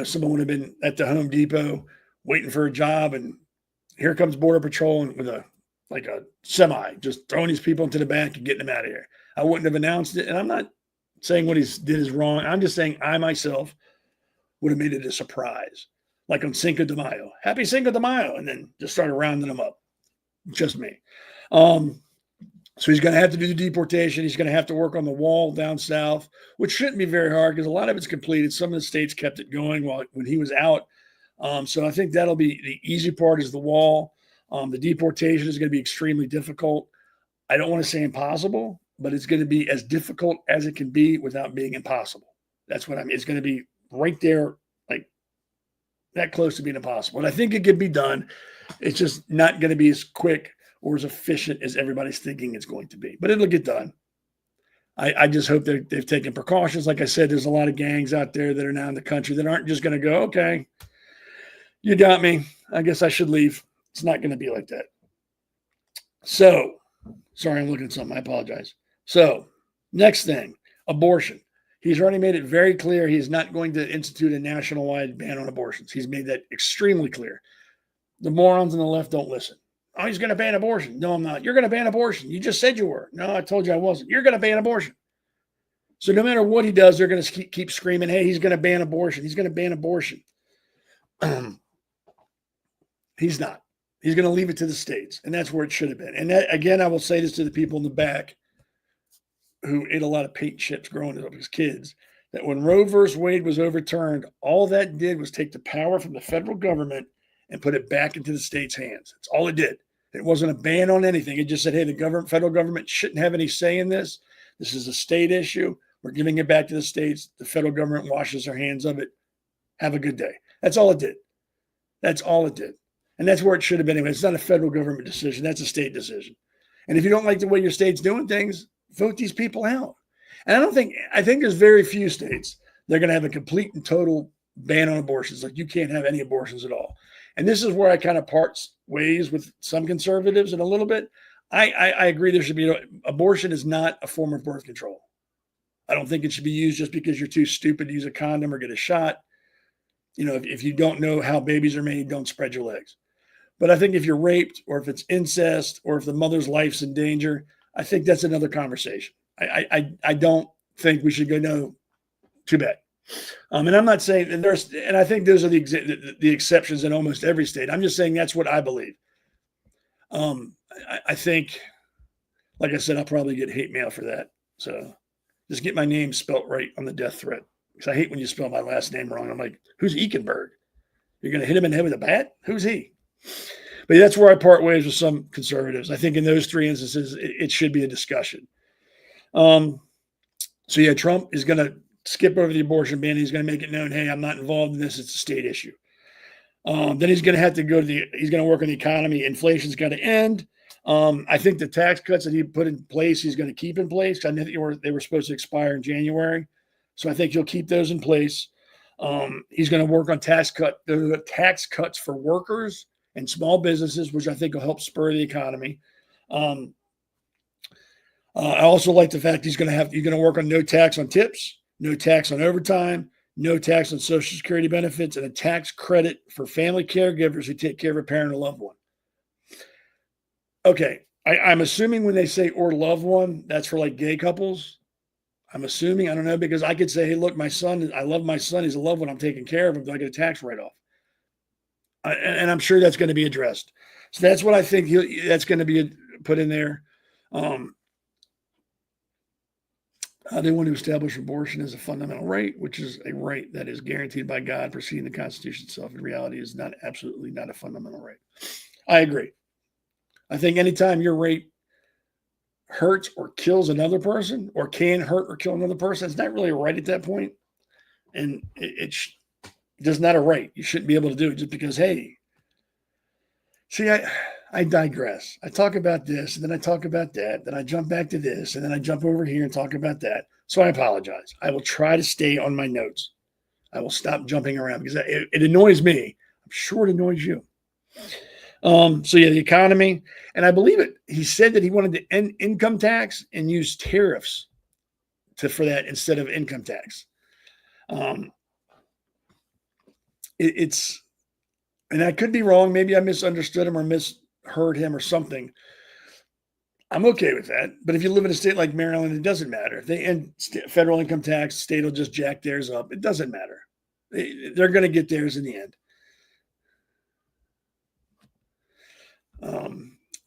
Someone would have been at the Home Depot waiting for a job, and here comes Border Patrol with a semi, just throwing these people into the back and getting them out of here. I wouldn't have announced it, and I'm not saying what he did is wrong. I'm just saying I myself would have made it a surprise, like on Cinco de Mayo. Happy Cinco de Mayo, and then just started rounding them up. Just me. So he's going to have to do the deportation. He's going to have to work on the wall down south, which shouldn't be very hard because a lot of it's completed. Some of the states kept it going when he was out. So I think that'll be the easy part is the wall. The deportation is going to be extremely difficult. I don't want to say impossible, but it's going to be as difficult as it can be without being impossible. That's what I mean. It's going to be right there, like that close to being impossible. And I think it can be done. It's just not going to be as quick or as efficient as everybody's thinking it's going to be. But it'll get done. I just hope they've taken precautions. Like I said, there's a lot of gangs out there that are now in the country that aren't just going to go, okay, you got me. I guess I should leave. It's not going to be like that. So, sorry, I'm looking at something. I apologize. So, next thing, abortion. He's already made it very clear he is not going to institute a nationwide ban on abortions. He's made that extremely clear. The morons on the left don't listen. Oh, he's going to ban abortion. No, I'm not. You're going to ban abortion. You just said you were. No, I told you I wasn't. You're going to ban abortion. So no matter what he does, they're going to keep screaming, hey, he's going to ban abortion. He's going to ban abortion. He's not. He's going to leave it to the states. And that's where it should have been. And that, again, I will say this to the people in the back who ate a lot of paint chips growing up as kids, that when Roe versus Wade was overturned, all that did was take the power from the federal government and put it back into the states' hands. That's all it did. It wasn't a ban on anything. It just said, hey, the federal government shouldn't have any say in this. This is a state issue. We're giving it back to the states. The federal government washes their hands of it. Have a good day. That's all it did. That's all it did. And that's where it should have been anyway. It's not a federal government decision. That's a state decision. And if you don't like the way your state's doing things, vote these people out. And I think there's very few states they're going to have a complete and total ban on abortions. Like, you can't have any abortions at all. And this is where I kind of part ways with some conservatives in a little bit. I agree there should be abortion is not a form of birth control. I don't think it should be used just because you're too stupid to use a condom or get a shot. You know, if you don't know how babies are made, don't spread your legs. But I think if you're raped, or if it's incest, or if the mother's life's in danger, I think that's another conversation. I don't think we should go, no, too bad. And I'm not saying that and I think those are the exceptions in almost every state. I'm just saying that's what I believe. I think, like I said, I'll probably get hate mail for that. So just get my name spelt right on the death threat, because I hate when you spell my last name wrong. I'm like, who's Ekenberg? You're going to hit him in the head with a bat? Who's he? But that's where I part ways with some conservatives. I think in those three instances, it should be a discussion. So yeah, Trump is going to skip over the abortion ban. He's going to make it known, hey, I'm not involved in this. It's a state issue. Then he's going to have to he's going to work on the economy. Inflation's got to end. I think the tax cuts that he put in place, he's going to keep in place. I know that they were supposed to expire in January. So I think he'll keep those in place. He's going to work on tax cuts for workers and small businesses, which I think will help spur the economy. I also like the fact he's going to work on no tax on tips, no tax on overtime, no tax on Social Security benefits, and a tax credit for family caregivers who take care of a parent or loved one. Okay, I'm assuming when they say or loved one, that's for like gay couples. I'm assuming, I don't know, because I could say, hey, look, I love my son. He's a loved one. I'm taking care of him. Do I get a tax write-off? And I'm sure that's going to be addressed. So that's what I think that's going to be put in there. They want to establish abortion as a fundamental right, which is a right that is guaranteed by God, preceding the Constitution itself. In reality, is absolutely not a fundamental right. I agree. I think anytime your right hurts or kills another person, or can hurt or kill another person, it's not really a right at that point. And it's just not a right. You shouldn't be able to do it just because, hey, see, I digress. I talk about this, and then I talk about that. Then I jump back to this, and then I jump over here and talk about that. So I apologize. I will try to stay on my notes. I will stop jumping around because it annoys me. I'm sure it annoys you. So yeah, the economy, and I believe it. He said that he wanted to end income tax and use tariffs for that instead of income tax. And I could be wrong. Maybe I misunderstood him or misheard him or something. I'm okay with that. But if you live in a state like Maryland, it doesn't matter. If they end federal income tax, state will just jack theirs up. It doesn't matter. They're going to get theirs in the end.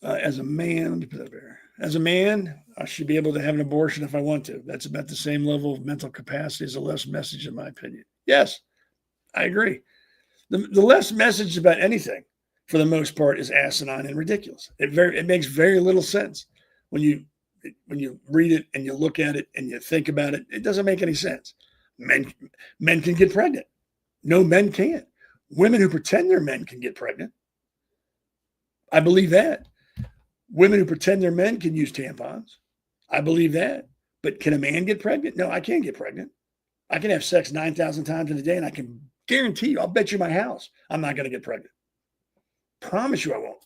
As a man, let me put that there. As a man, I should be able to have an abortion if I want to. That's about the same level of mental capacity as the left message, in my opinion. Yes, I agree. The left's message about anything, for the most part, is asinine and ridiculous. It makes very little sense when you read it and you look at it and you think about it. It doesn't make any sense. Men can get pregnant. No, men can't. Women who pretend they're men can get pregnant. I believe that. Women who pretend they're men can use tampons. I believe that. But can a man get pregnant? No, I can't get pregnant. I can have sex 9,000 times in a day, and I can guarantee you, I'll bet you my house, I'm not going to get pregnant. Promise you I won't.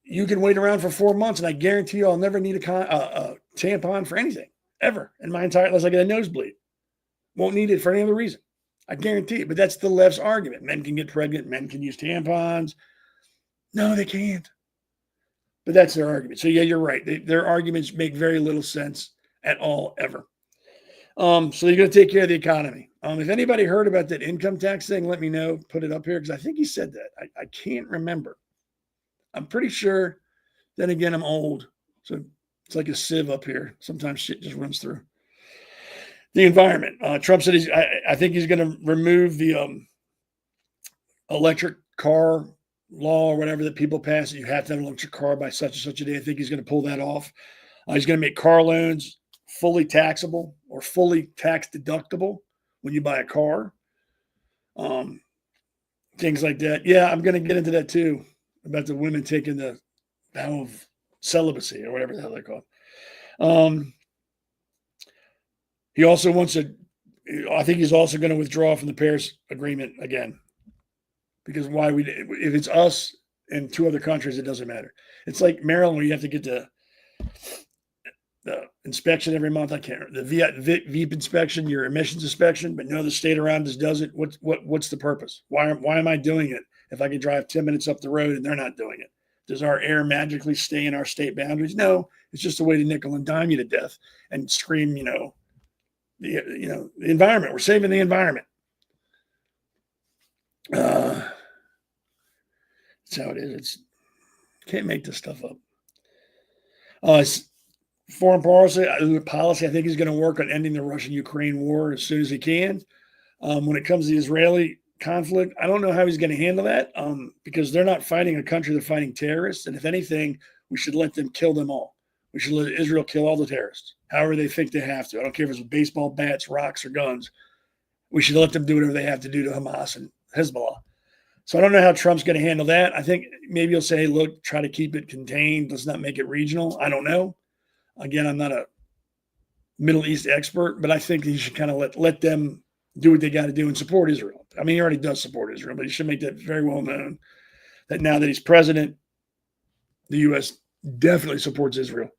You can wait around for 4 months, and I guarantee you I'll never need a tampon for anything, ever, in my entire, unless I get a nosebleed. Won't need it for any other reason. I guarantee it. But that's the left's argument. Men can get pregnant. Men can use tampons. No, they can't. But that's their argument. So yeah, you're right. Their arguments make very little sense at all, ever. So you're going to take care of the economy. If anybody heard about that income tax thing, let me know. Put it up here because I think he said that. I can't remember. I'm pretty sure. Then again, I'm old, so it's like a sieve up here. Sometimes shit just runs through. The environment. Trump said I think he's going to remove the electric car law or whatever that people pass. You have to have an electric car by such and such a day. I think he's going to pull that off. He's going to make car loans fully taxable or fully tax deductible when you buy a car. Things like that. Yeah, I'm going to get into that too, about the women taking the vow of celibacy or whatever the hell they call it. He also wants to, I think he's also going to withdraw from the Paris Agreement again. Because if it's us and 2 other countries, it doesn't matter. It's like Maryland where you have to get the inspection every month. I can't remember. The VEEP inspection, your emissions inspection, but no, the state around us does it. What's the purpose? Why am I doing it if I can drive 10 minutes up the road and they're not doing it? Does our air magically stay in our state boundaries? No, it's just a way to nickel and dime you to death and scream, the environment. We're saving the environment. That's how it is. Can't make this stuff up. Foreign policy, I think he's going to work on ending the Russian-Ukraine war as soon as he can. When it comes to the Israeli conflict, I don't know how he's going to handle that because they're not fighting a country, they're fighting terrorists. And if anything, we should let them kill them all. We should let Israel kill all the terrorists, however they think they have to. I don't care if it's with baseball bats, rocks, or guns. We should let them do whatever they have to do to Hamas and Hezbollah. So I don't know how Trump's going to handle that. I think maybe he'll say, look, try to keep it contained. Let's not make it regional. I don't know. Again, I'm not a Middle East expert, but I think he should kind of let them do what they got to do and support Israel. I mean, he already does support Israel, but he should make that very well known that now that he's president, the U.S. definitely supports Israel.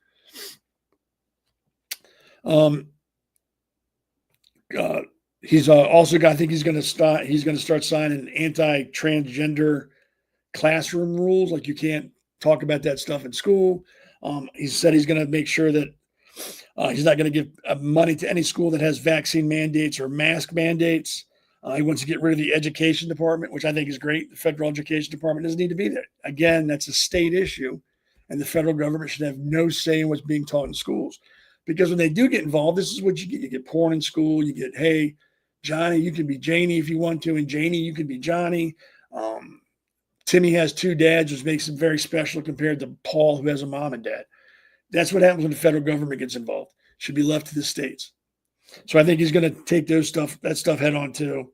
He's also got, I think he's going to start signing anti-transgender classroom rules. Like you can't talk about that stuff in school. He said he's going to make sure that he's not going to give money to any school that has vaccine mandates or mask mandates. He wants to get rid of the education department, which I think is great. The federal education department doesn't need to be there. Again, that's a state issue, and the federal government should have no say in what's being taught in schools. Because when they do get involved, this is what you get. You get porn in school. You get, hey, Johnny, you can be Janie if you want to, and Janie, you can be Johnny. Timmy has 2 dads, which makes him very special compared to Paul, who has a mom and dad. That's what happens when the federal government gets involved. It should be left to the states. So I think he's going to take that stuff head on too.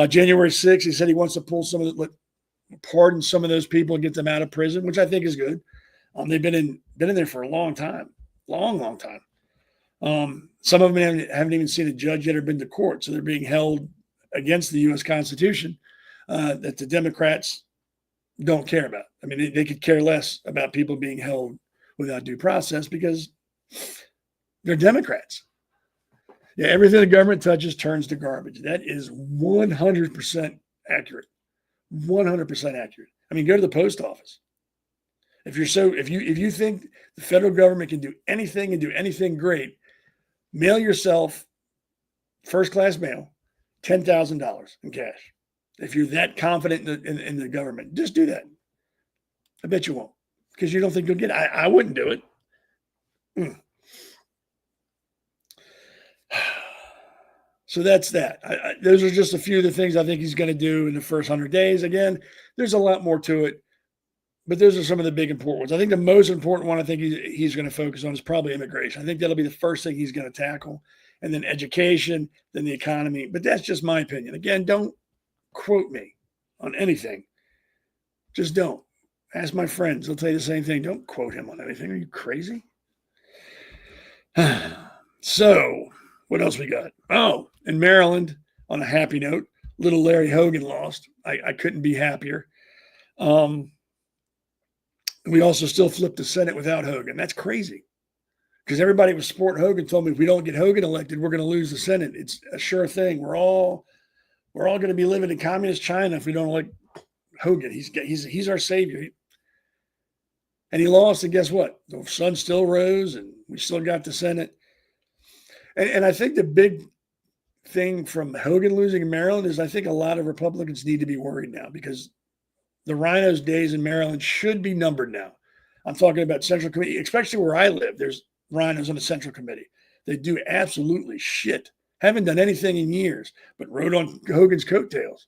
January 6th, he said he wants to pull pardon some of those people and get them out of prison, which I think is good. They've been in there for a long time, long time. Some of them haven't even seen a judge yet or been to court, so they're being held against the U.S. Constitution that the Democrats don't care about. I mean, they could care less about people being held without due process because they're Democrats. Yeah, everything the government touches turns to garbage. That is 100% accurate. 100% accurate. I mean, go to the post office. If you think the federal government can do anything and do anything great, mail yourself first-class mail, $10,000 in cash. If you're that confident in the government, just do that. I bet you won't, because you don't think you'll get it. I wouldn't do it. So that's that. Those are just a few of the things I think he's going to do in the first 100 days. Again, there's a lot more to it, but those are some of the big important ones. I think the most important one I think he's going to focus on is probably immigration. I think that'll be the first thing he's going to tackle, and then education, then the economy. But that's just my opinion. Again, don't quote me on anything. Just don't. Ask my friends. They'll tell you the same thing. Don't quote him on anything. Are you crazy? So what else we got? Oh, in Maryland, on a happy note, little Larry Hogan lost. I couldn't be happier. We also still flipped the Senate without Hogan. That's crazy. Because everybody was supporting Hogan told me if we don't get Hogan elected, we're going to lose the Senate. It's a sure thing. We're all going to be living in communist China if we don't elect Hogan. He's our savior. And he lost, and guess what? The sun still rose, and we still got the Senate. And I think the big thing from Hogan losing in Maryland is I think a lot of Republicans need to be worried now because the rhinos' days in Maryland should be numbered now. I'm talking about Central Committee, especially where I live. There's rhinos on the Central Committee. They do absolutely shit. Haven't done anything in years, but rode on Hogan's coattails.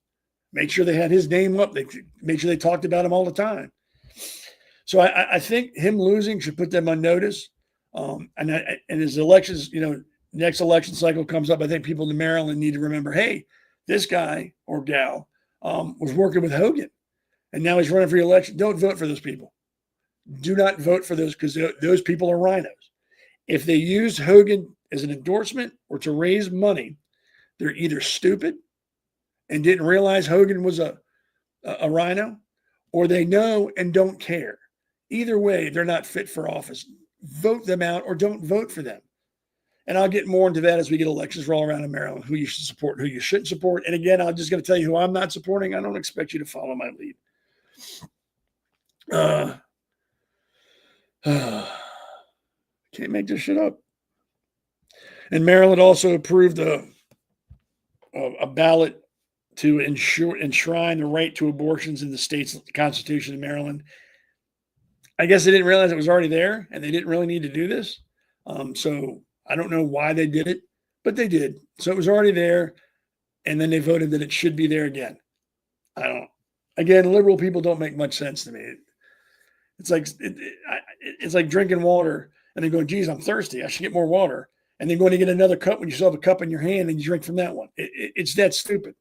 Make sure they had his name up. They make sure they talked about him all the time. So I think him losing should put them on notice. And his elections, next election cycle comes up, I think people in Maryland need to remember, hey, this guy or gal was working with Hogan, and now he's running for election. Don't vote for those people. Do not vote for those because those people are rhinos. If they use Hogan as an endorsement or to raise money, they're either stupid and didn't realize Hogan was a rhino, or they know and don't care. Either way, they're not fit for office. Vote them out or don't vote for them. And I'll get more into that as we get elections roll around in Maryland, who you should support, who you shouldn't support. And again, I'm just going to tell you who I'm not supporting. I don't expect you to follow my lead. Can't make this shit up. And Maryland also approved a ballot to enshrine the right to abortions in the state's constitution in Maryland. I guess they didn't realize it was already there, and they didn't really need to do this. So I don't know why they did it, but they did. So it was already there, and then they voted that it should be there again. Again, liberal people don't make much sense to me. It's like drinking water and then going, geez, I'm thirsty. I should get more water. And then going to get another cup when you still have a cup in your hand and you drink from that one. It's that stupid.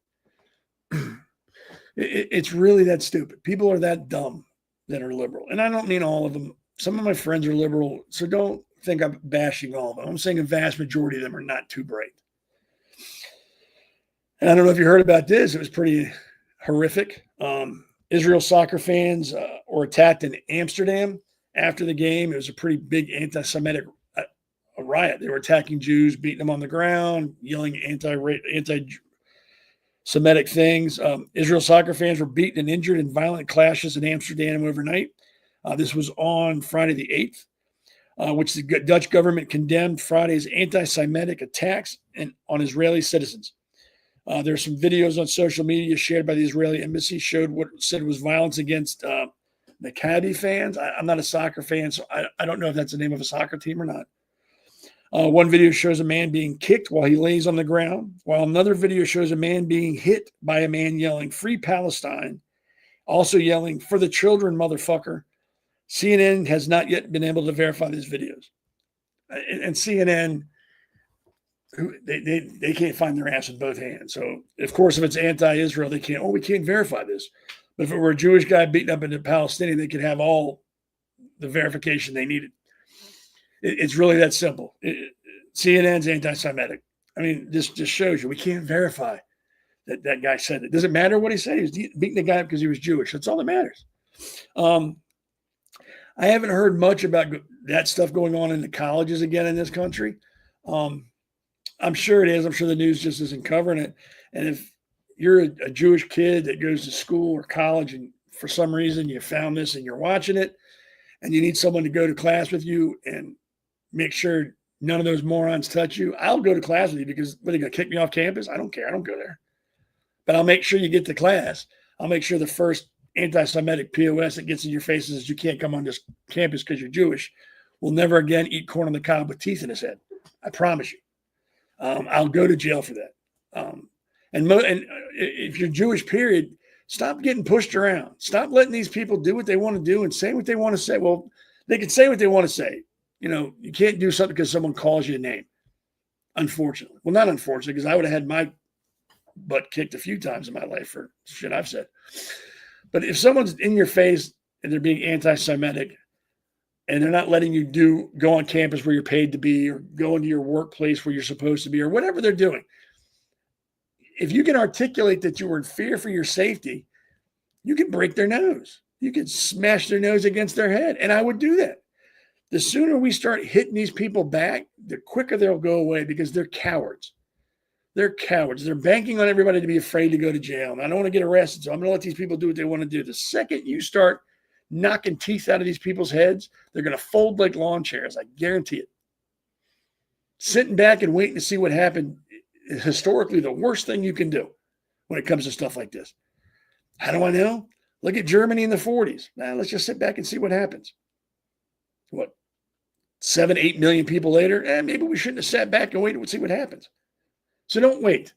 It's really that stupid. People are that dumb that are liberal. And I don't mean all of them. Some of my friends are liberal, so don't think I'm bashing all of them. I'm saying a vast majority of them are not too bright. And I don't know if you heard about this. It was pretty horrific. Israel soccer fans were attacked in Amsterdam after the game. It was a pretty big anti-Semitic riot. They were attacking Jews, beating them on the ground, yelling anti-Semitic things. Israel soccer fans were beaten and injured in violent clashes in Amsterdam overnight. This was on Friday the 8th, which the Dutch government condemned Friday's anti-Semitic attacks on Israeli citizens. There's some videos on social media shared by the Israeli embassy showed what said was violence against Maccabi fans. I'm not a soccer fan, so I don't know if that's the name of a soccer team or not. One video shows a man being kicked while he lays on the ground, while another video shows a man being hit by a man yelling, "Free Palestine," also yelling, "For the children, motherfucker." CNN has not yet been able to verify these videos. And CNN, they can't find their ass with both hands. So, of course, if it's anti-Israel, they can't, we can't verify this. But if it were a Jewish guy beating up a Palestinian, they could have all the verification they needed. It's really that simple. CNN's anti-Semitic. I mean, this just shows you we can't verify that guy said it. Doesn't matter what he said. He was beating the guy up because he was Jewish. That's all that matters. I haven't heard much about that stuff going on in the colleges again in this country. I'm sure it is. I'm sure the news just isn't covering it. And if you're a Jewish kid that goes to school or college and for some reason you found this and you're watching it and you need someone to go to class with you and make sure none of those morons touch you, I'll go to class with you because what, are they going to kick me off campus? I don't care. I don't go there. But I'll make sure you get to class. I'll make sure the first anti-Semitic POS that gets in your face is you can't come on this campus because you're Jewish will never again eat corn on the cob with teeth in his head. I promise you. I'll go to jail for that. And if you're Jewish, period, stop getting pushed around. Stop letting these people do what they want to do and say what they want to say. Well, they can say what they want to say. You can't do something because someone calls you a name. Unfortunately. Well, not unfortunately, because I would have had my butt kicked a few times in my life for shit I've said. But if someone's in your face and they're being anti-Semitic and they're not letting you go on campus where you're paid to be or go into your workplace where you're supposed to be or whatever they're doing, if you can articulate that you were in fear for your safety, you can break their nose. You can smash their nose against their head. And I would do that. The sooner we start hitting these people back, the quicker they'll go away because they're cowards. They're cowards. They're banking on everybody to be afraid to go to jail. And I don't want to get arrested, so I'm going to let these people do what they want to do. The second you start knocking teeth out of these people's heads. They're going to fold like lawn chairs. I guarantee it. Sitting back and waiting to see what happened is historically the worst thing you can do when it comes to stuff like this. How do I know? Look at Germany in the 40s. Now, let's just sit back and see what happens. What, 7, 8 million people later? Maybe we shouldn't have sat back and waited and see what happens. So don't wait.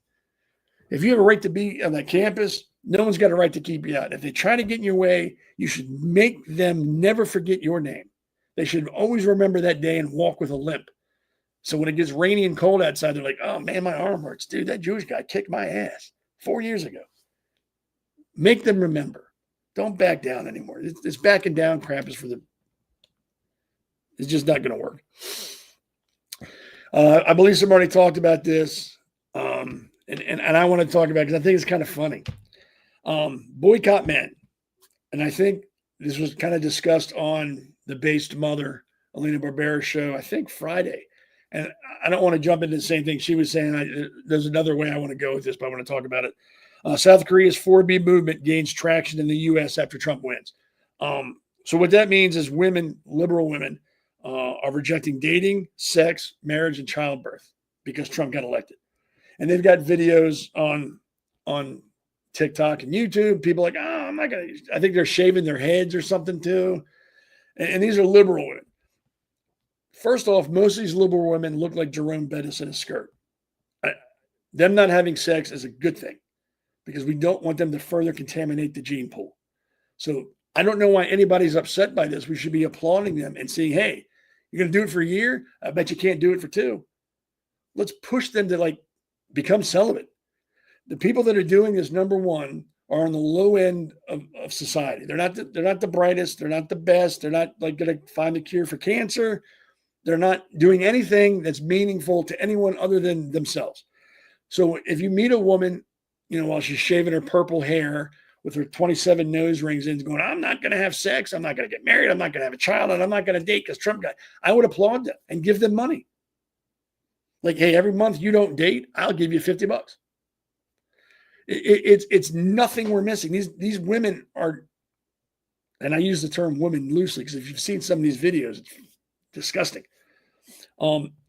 If you have a right to be on that campus, no one's got a right to keep you out. If they try to get in your way, you should make them never forget your name. They should always remember that day and walk with a limp. So when it gets rainy and cold outside, they're like, oh man, my arm hurts. Dude, that Jewish guy kicked my ass 4 years ago. Make them remember. Don't back down anymore. This backing down crap is it's just not going to work. I believe somebody talked about this. And I want to talk about it because I think it's kind of funny. Boycott men. And I think this was kind of discussed on the Based Mother, Elena Barbera show, I think Friday. And I don't want to jump into the same thing she was saying. There's another way I want to go with this, but I want to talk about it. South Korea's 4B movement gains traction in the U.S. after Trump wins. So what that means is women, liberal women, are rejecting dating, sex, marriage, and childbirth because Trump got elected. And they've got videos on TikTok and YouTube. People like, oh, I'm not going to, I think they're shaving their heads or something too. And these are liberal women. First off, most of these liberal women look like Jerome Bettis in a skirt. Them not having sex is a good thing because we don't want them to further contaminate the gene pool. So I don't know why anybody's upset by this. We should be applauding them and saying, hey, you're going to do it for a year? I bet you can't do it for 2. Let's push them to become celibate. The people that are doing this, number one, are on the low end of society. They're not the brightest. They're not the best. They're not going to find the cure for cancer. They're not doing anything that's meaningful to anyone other than themselves. So if you meet a woman, while she's shaving her purple hair with her 27 nose rings in, going, I'm not going to have sex. I'm not going to get married. I'm not going to have a child. And I'm not going to date because Trump got, I would applaud them and give them money. Like, hey, every month you don't date, I'll give you $50. It's nothing we're missing. These women are, and I use the term women loosely because if you've seen some of these videos, it's disgusting.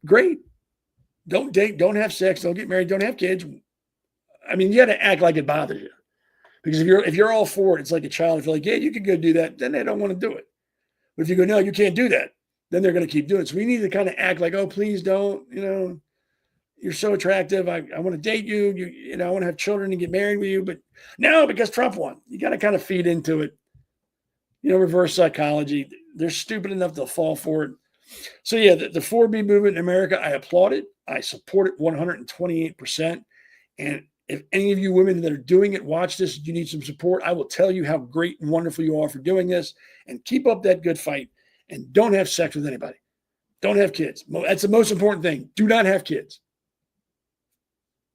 Great. Don't date, don't have sex, don't get married, don't have kids. I mean, you got to act like it bothers you. Because if you're all for it, it's like a child. If you're like, yeah, you can go do that, then they don't want to do it. But if you go, no, you can't do that, then they're going to keep doing it. So we need to kind of act like, oh, please don't, you're so attractive. I want to date you. I want to have children and get married with you. But no, because Trump won. You got to kind of feed into it. Reverse psychology. They're stupid enough to fall for it. So yeah, the 4B movement in America, I applaud it. I support it 128%. And if any of you women that are doing it, watch this, you need some support, I will tell you how great and wonderful you are for doing this, and keep up that good fight, and don't have sex with anybody. Don't have kids. That's the most important thing. Do not have kids.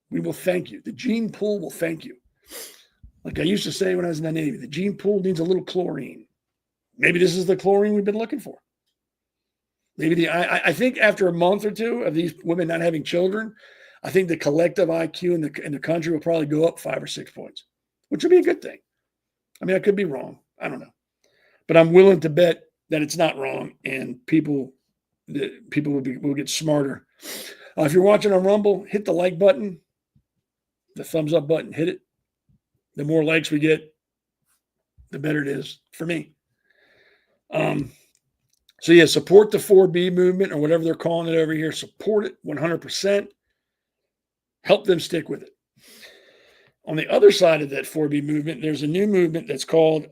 We will thank you. The gene pool will thank you. Like I used to say when I was in the Navy, the gene pool needs a little chlorine. Maybe this is the chlorine we've been looking for. Maybe I think after a month or two of these women not having children, I think the collective IQ in the country will probably go up 5 or 6 points, which would be a good thing. I mean, I could be wrong. I don't know. But I'm willing to bet that it's not wrong, and people will get smarter. If you're watching on Rumble, hit the like button, the thumbs up button, hit it. The more likes we get, the better it is for me. So yeah, support the 4B movement or whatever they're calling it over here. Support it 100%. Help them stick with it. On the other side of that 4B movement, there's a new movement that's called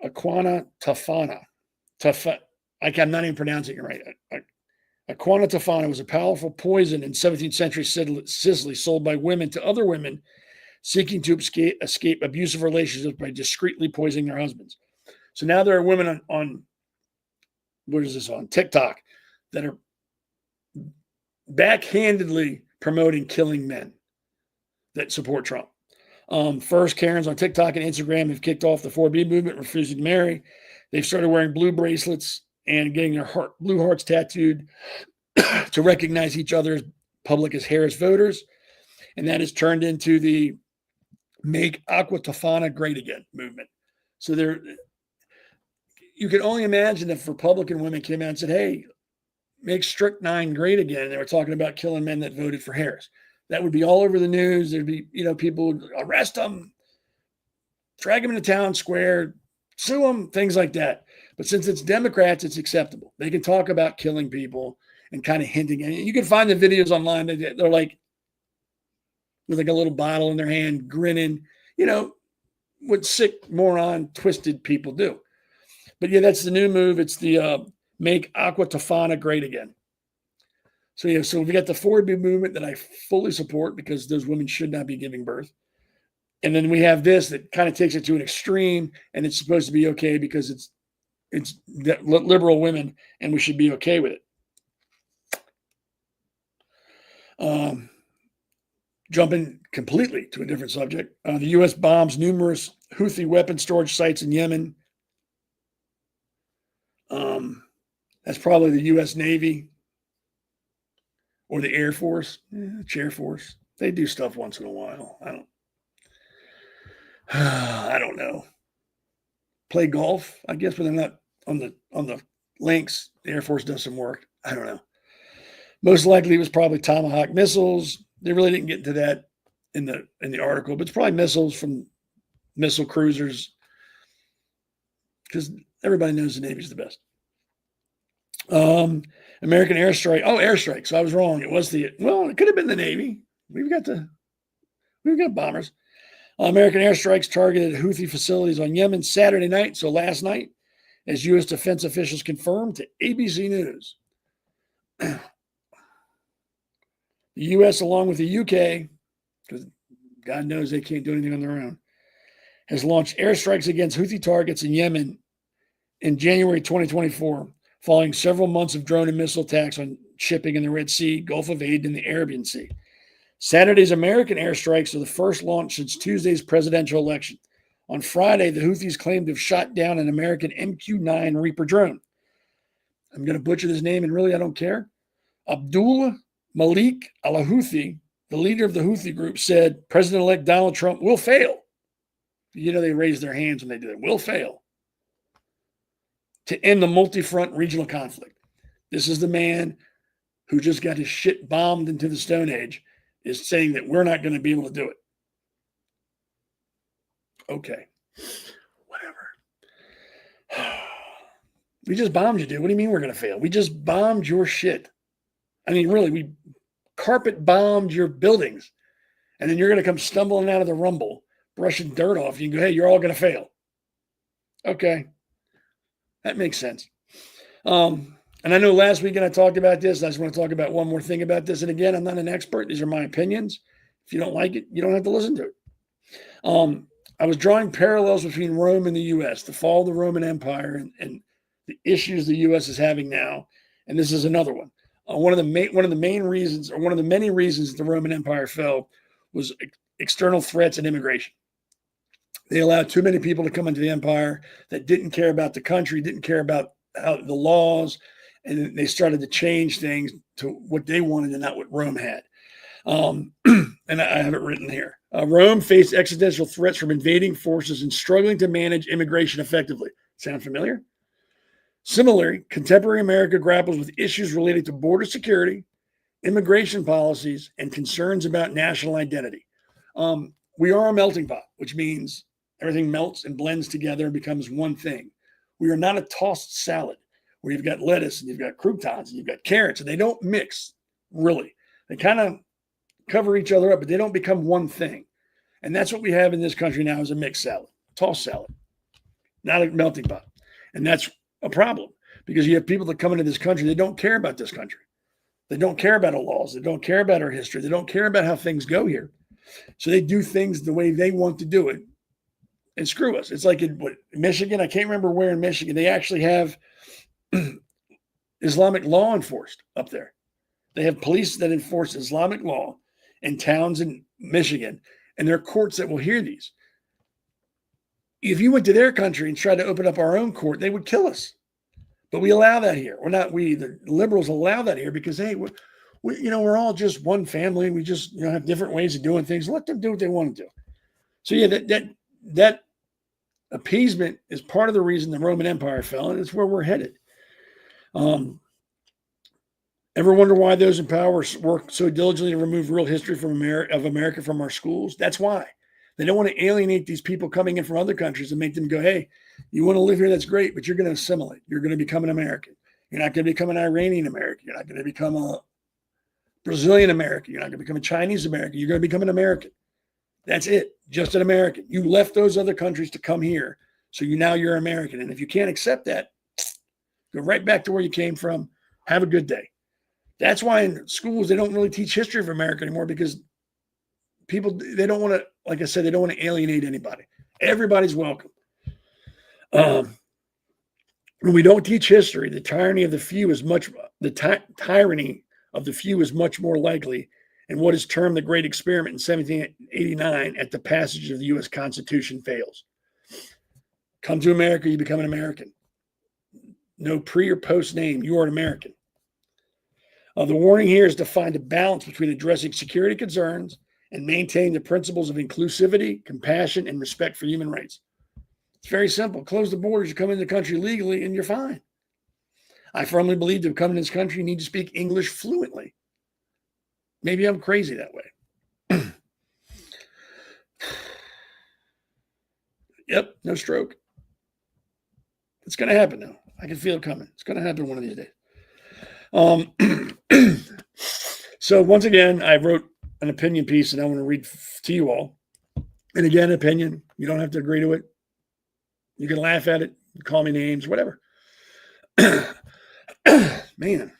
Aquana Tofana. I'm not even pronouncing it right. Aquana Tofana was a powerful poison in 17th century Sicily sold by women to other women seeking to escape abusive relationships by discreetly poisoning their husbands. So now there are women on TikTok that are backhandedly promoting killing men that support Trump. First, Karens on TikTok and Instagram have kicked off the 4B movement, refusing to marry. They've started wearing blue bracelets and getting their blue hearts tattooed to recognize each other's public as Harris voters. And that has turned into the Make Aqua Tofana Great Again movement. So they're, you can only imagine if Republican women came out and said, hey, make strychnine great again. And they were talking about killing men that voted for Harris. That would be all over the news. There'd be, people would arrest them, drag them into town square, sue them, things like that. But since it's Democrats, it's acceptable. They can talk about killing people and kind of hinting at it. You can find the videos online. They're like, with like a little bottle in their hand, grinning, what sick, moron, twisted people do. But yeah, that's the new move. It's the make Aqua Tofana great again. So yeah, so we got the 4B movement that I fully support because those women should not be giving birth. And then we have this that kind of takes it to an extreme, and it's supposed to be okay because it's liberal women, and we should be okay with it. Jumping completely to a different subject, the U.S. bombs numerous Houthi weapon storage sites in Yemen. That's probably the U.S. Navy or the Air Force. It's Air Force. They do stuff once in a while. I don't know. Play golf, I guess, but they're not on the links. The Air Force does some work. I don't know. Most likely it was probably Tomahawk missiles. They really didn't get into that in the article, but it's probably missiles from missile cruisers because everybody knows the Navy's the best. American airstrike. Oh, airstrike. So I was wrong. It could have been the Navy. We've got bombers. American airstrikes targeted Houthi facilities on Yemen Saturday night, so last night, as U.S. defense officials confirmed to ABC News. The U.S., along with the U.K., because God knows they can't do anything on their own, has launched airstrikes against Houthi targets in Yemen in January 2024, following several months of drone and missile attacks on shipping in the Red Sea, Gulf of Aden, and the Arabian Sea. Saturday's American airstrikes are the first launch since Tuesday's presidential election. On Friday, the Houthis claimed to have shot down an American MQ-9 Reaper drone. I'm going to butcher this name, and really I don't care. Abdul Malik al-Houthi, the leader of the Houthi group, said President-elect Donald Trump will fail. They raise their hands when they do it. Will fail to end the multi-front regional conflict. This is the man who just got his shit bombed into the Stone Age, is saying that we're not going to be able to do it. Okay. Whatever. We just bombed you, dude. What do you mean we're going to fail? We just bombed your shit. I mean, really, we carpet bombed your buildings. And then you're going to come stumbling out of the rumble, brushing dirt off you and go, hey, you're all going to fail. Okay. That makes sense. And I know last weekend I talked about this. I just want to talk about one more thing about this. And again, I'm not an expert. These are my opinions. If you don't like it, you don't have to listen to it. I was drawing parallels between Rome and the U.S., the fall of the Roman Empire and the issues the U.S. is having now. And this is another one. One of the main reasons, or one of the many reasons that the Roman Empire fell, was external threats and immigration. They allowed too many people to come into the empire that didn't care about the country, didn't care about the laws, and they started to change things to what they wanted and not what Rome had. And I have it written here. Rome faced existential threats from invading forces and struggling to manage immigration effectively. Sound familiar? Similarly, contemporary America grapples with issues related to border security, immigration policies, and concerns about national identity. We are a melting pot, which means everything melts and blends together and becomes one thing. We are not a tossed salad where you've got lettuce and you've got croutons and you've got carrots, and they don't mix, really. They kind of cover each other up, but they don't become one thing. And that's what we have in this country now, is a mixed salad, tossed salad, not a melting pot. And that's a problem, because you have people that come into this country, they don't care about this country. They don't care about our laws. They don't care about our history. They don't care about how things go here. So they do things the way they want to do it and screw us. It's like in Michigan, I can't remember where in Michigan, they actually have Islamic law enforced up there. They have police that enforce Islamic law in towns in Michigan, and there are courts that will hear these. If you went to their country and tried to open up our own court, they would kill us. But we allow that here. The liberals allow that here because, hey, we're all just one family. We just, have different ways of doing things. Let them do what they want to do. So yeah, that appeasement is part of the reason the Roman Empire fell, and it's where we're headed. Ever wonder why those in power work so diligently to remove real history from America from our schools? That's why. They don't want to alienate these people coming in from other countries and make them go, hey, you want to live here? That's great, but you're going to assimilate. You're going to become an American. You're not going to become an Iranian American. You're not going to become a Brazilian American. You're not going to become a Chinese American. You're going to become an American. That's it. Just an American. You left those other countries to come here. So now you're American. And if you can't accept that, go right back to where you came from. Have a good day. That's why in schools, they don't really teach history of America anymore, because people, they don't want to, like I said, they don't want to alienate anybody. Everybody's welcome. When we don't teach history, the tyranny of the few is much more likely, and what is termed the Great Experiment in 1789 at the passage of the U.S. Constitution fails. Come to America, you become an American. No pre or post name, you are an American. The warning here is to find a balance between addressing security concerns and maintaining the principles of inclusivity, compassion, and respect for human rights. It's very simple. Close the borders, you come into the country legally, and you're fine. I firmly believe to come in this country, you need to speak English fluently. Maybe I'm crazy that way. Yep, no stroke. It's going to happen now. I can feel it coming. It's going to happen one of these days. So once again, I wrote an opinion piece, and I want to read to you all. And again, opinion. You don't have to agree to it. You can laugh at it, call me names, whatever. Man,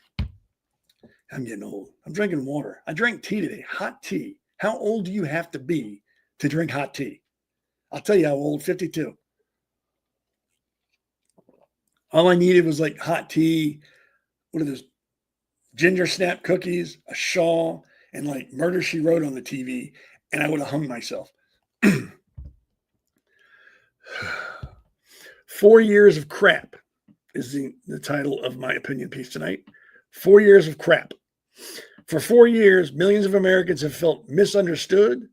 I'm getting old. I'm drinking water. I drank tea today, hot tea. How old do you have to be to drink hot tea? I'll tell you how old, 52. All I needed was like hot tea, what are those, ginger snap cookies, a shawl, and like Murder, She Wrote on the TV, and I would have hung myself. 4 years of crap is the title of my opinion piece tonight. 4 years of crap. For 4 years, millions of Americans have felt misunderstood,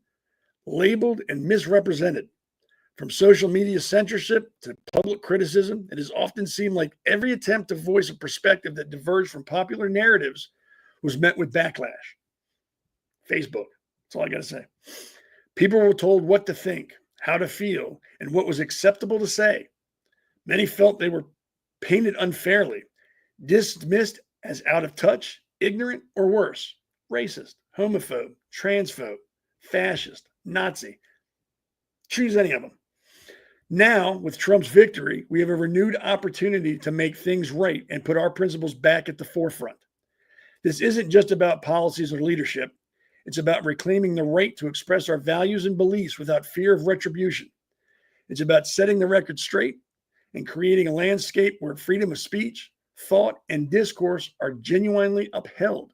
labeled, and misrepresented. From social media censorship to public criticism, it has often seemed like every attempt to voice a perspective that diverged from popular narratives was met with backlash. Facebook. That's all I got to say. People were told what to think, how to feel, and what was acceptable to say. Many felt they were painted unfairly, dismissed as out of touch, ignorant, or worse, racist, homophobe, transphobe, fascist, Nazi. Choose any of them. Now, with Trump's victory, we have a renewed opportunity to make things right and put our principles back at the forefront. This isn't just about policies or leadership. It's about reclaiming the right to express our values and beliefs without fear of retribution. It's about setting the record straight and creating a landscape where freedom of speech, thought, and discourse are genuinely upheld.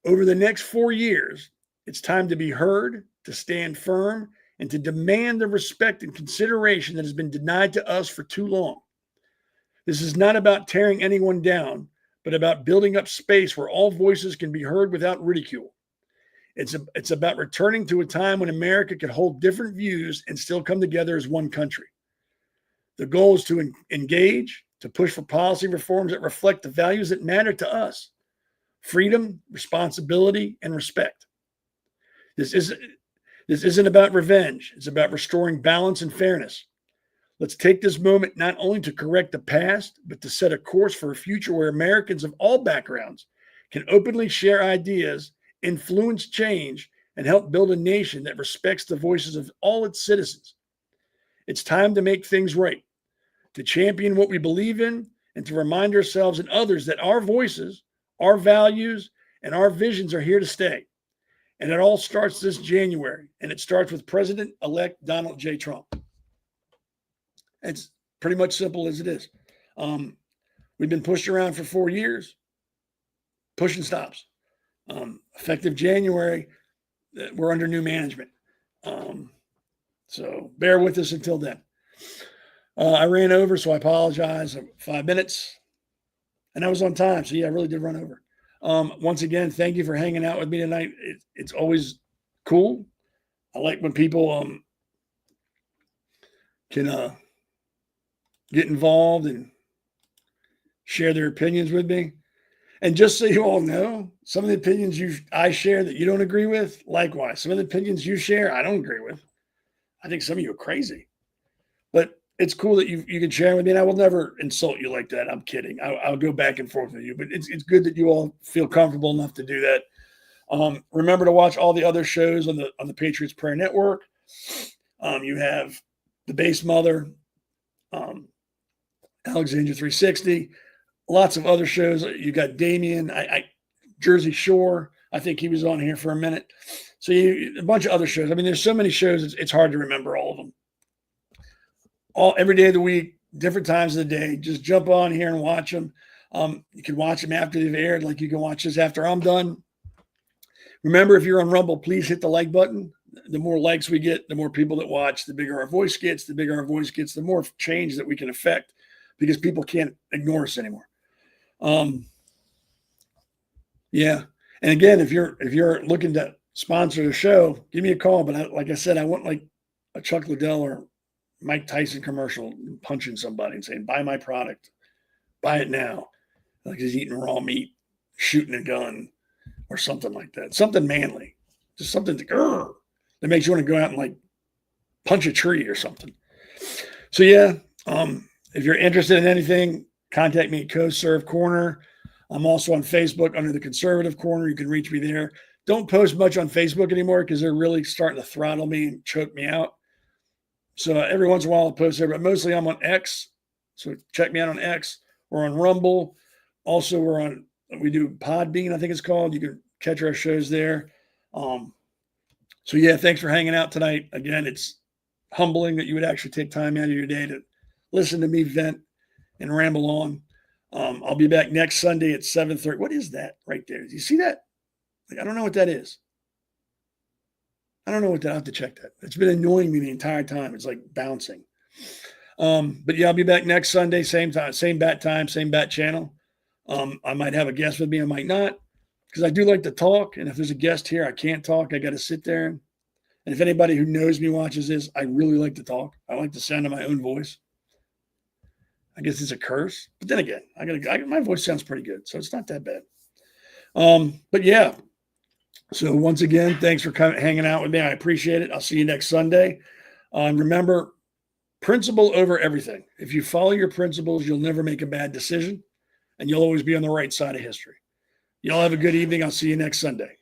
Over the next 4 years, it's time to be heard, to stand firm, and to demand the respect and consideration that has been denied to us for too long. This is not about tearing anyone down, but about building up space where all voices can be heard without ridicule. It's about returning to a time when America could hold different views and still come together as one country. The goal is to engage, to push for policy reforms that reflect the values that matter to us: freedom, responsibility, and respect. This isn't about revenge. It's about restoring balance and fairness. Let's take this moment not only to correct the past, but to set a course for a future where Americans of all backgrounds can openly share ideas, influence change, and help build a nation that respects the voices of all its citizens. It's time to make things right, to champion what we believe in, and to remind ourselves and others that our voices, our values, and our visions are here to stay. And it all starts this January, and it starts with President-elect Donald J. Trump. It's pretty much simple as it is. We've been pushed around for 4 years. Pushing stops. Effective January, we're under new management. So bear with us until then. I ran over, so I apologize. 5 minutes. And I was on time, so yeah, I really did run over. Once again, thank you for hanging out with me tonight. It's always cool. I like when people can get involved and share their opinions with me. And just so you all know, some of the opinions I share that you don't agree with, likewise, some of the opinions you share, I don't agree with. I think some of you are crazy. But it's cool that you can share with me, and I will never insult you like that. I'm kidding. I'll go back and forth with you, but it's good that you all feel comfortable enough to do that. Remember to watch all the other shows on the Patriots Prayer Network. You have the Base Mother, Alexandria 360, lots of other shows. You got Damien, Jersey Shore. I think he was on here for a minute. So a bunch of other shows. I mean, there's so many shows. It's hard to remember all of them. Every day of the week, different times of the day. Just jump on here and watch them. You can watch them after they've aired, like you can watch this after I'm done. Remember, if you're on Rumble, please hit the like button. The more likes we get, the more people that watch, the bigger our voice gets. The bigger our voice gets, the more change that we can affect, because people can't ignore us anymore. Yeah. And again, if you're looking to sponsor the show, give me a call. But like I said, I want like a Chuck Liddell or Mike Tyson commercial punching somebody and saying, buy my product, buy it now. Like he's eating raw meat, shooting a gun or something like that. Something manly, just something that makes you want to go out and like punch a tree or something. So yeah, if you're interested in anything, contact me at CoServe Corner. I'm also on Facebook under the Conservative Corner. You can reach me there. Don't post much on Facebook anymore because they're really starting to throttle me and choke me out. So every once in a while I'll post there, but mostly I'm on X. So check me out on X. We're on Rumble. Also, we do Podbean, I think it's called. You can catch our shows there. So yeah, thanks for hanging out tonight. Again, it's humbling that you would actually take time out of your day to listen to me vent and ramble on. I'll be back next Sunday at 7:30. What is that right there? Do you see that? I don't know what that is. I don't know what that. I have to check that. It's been annoying me the entire time. It's like bouncing. But yeah, I'll be back next Sunday, same time, same bat time, same bat channel. I might have a guest with me. I might not, because I do like to talk. And if there's a guest here, I can't talk. I got to sit there. And if anybody who knows me watches this, I really like to talk. I like the sound of my own voice. I guess it's a curse, but then again, my voice sounds pretty good, so it's not that bad. But yeah, so once again, thanks for hanging out with me. I appreciate it. I'll see you next Sunday. Remember, principle over everything. If you follow your principles, you'll never make a bad decision, and you'll always be on the right side of history. Y'all have a good evening. I'll see you next Sunday.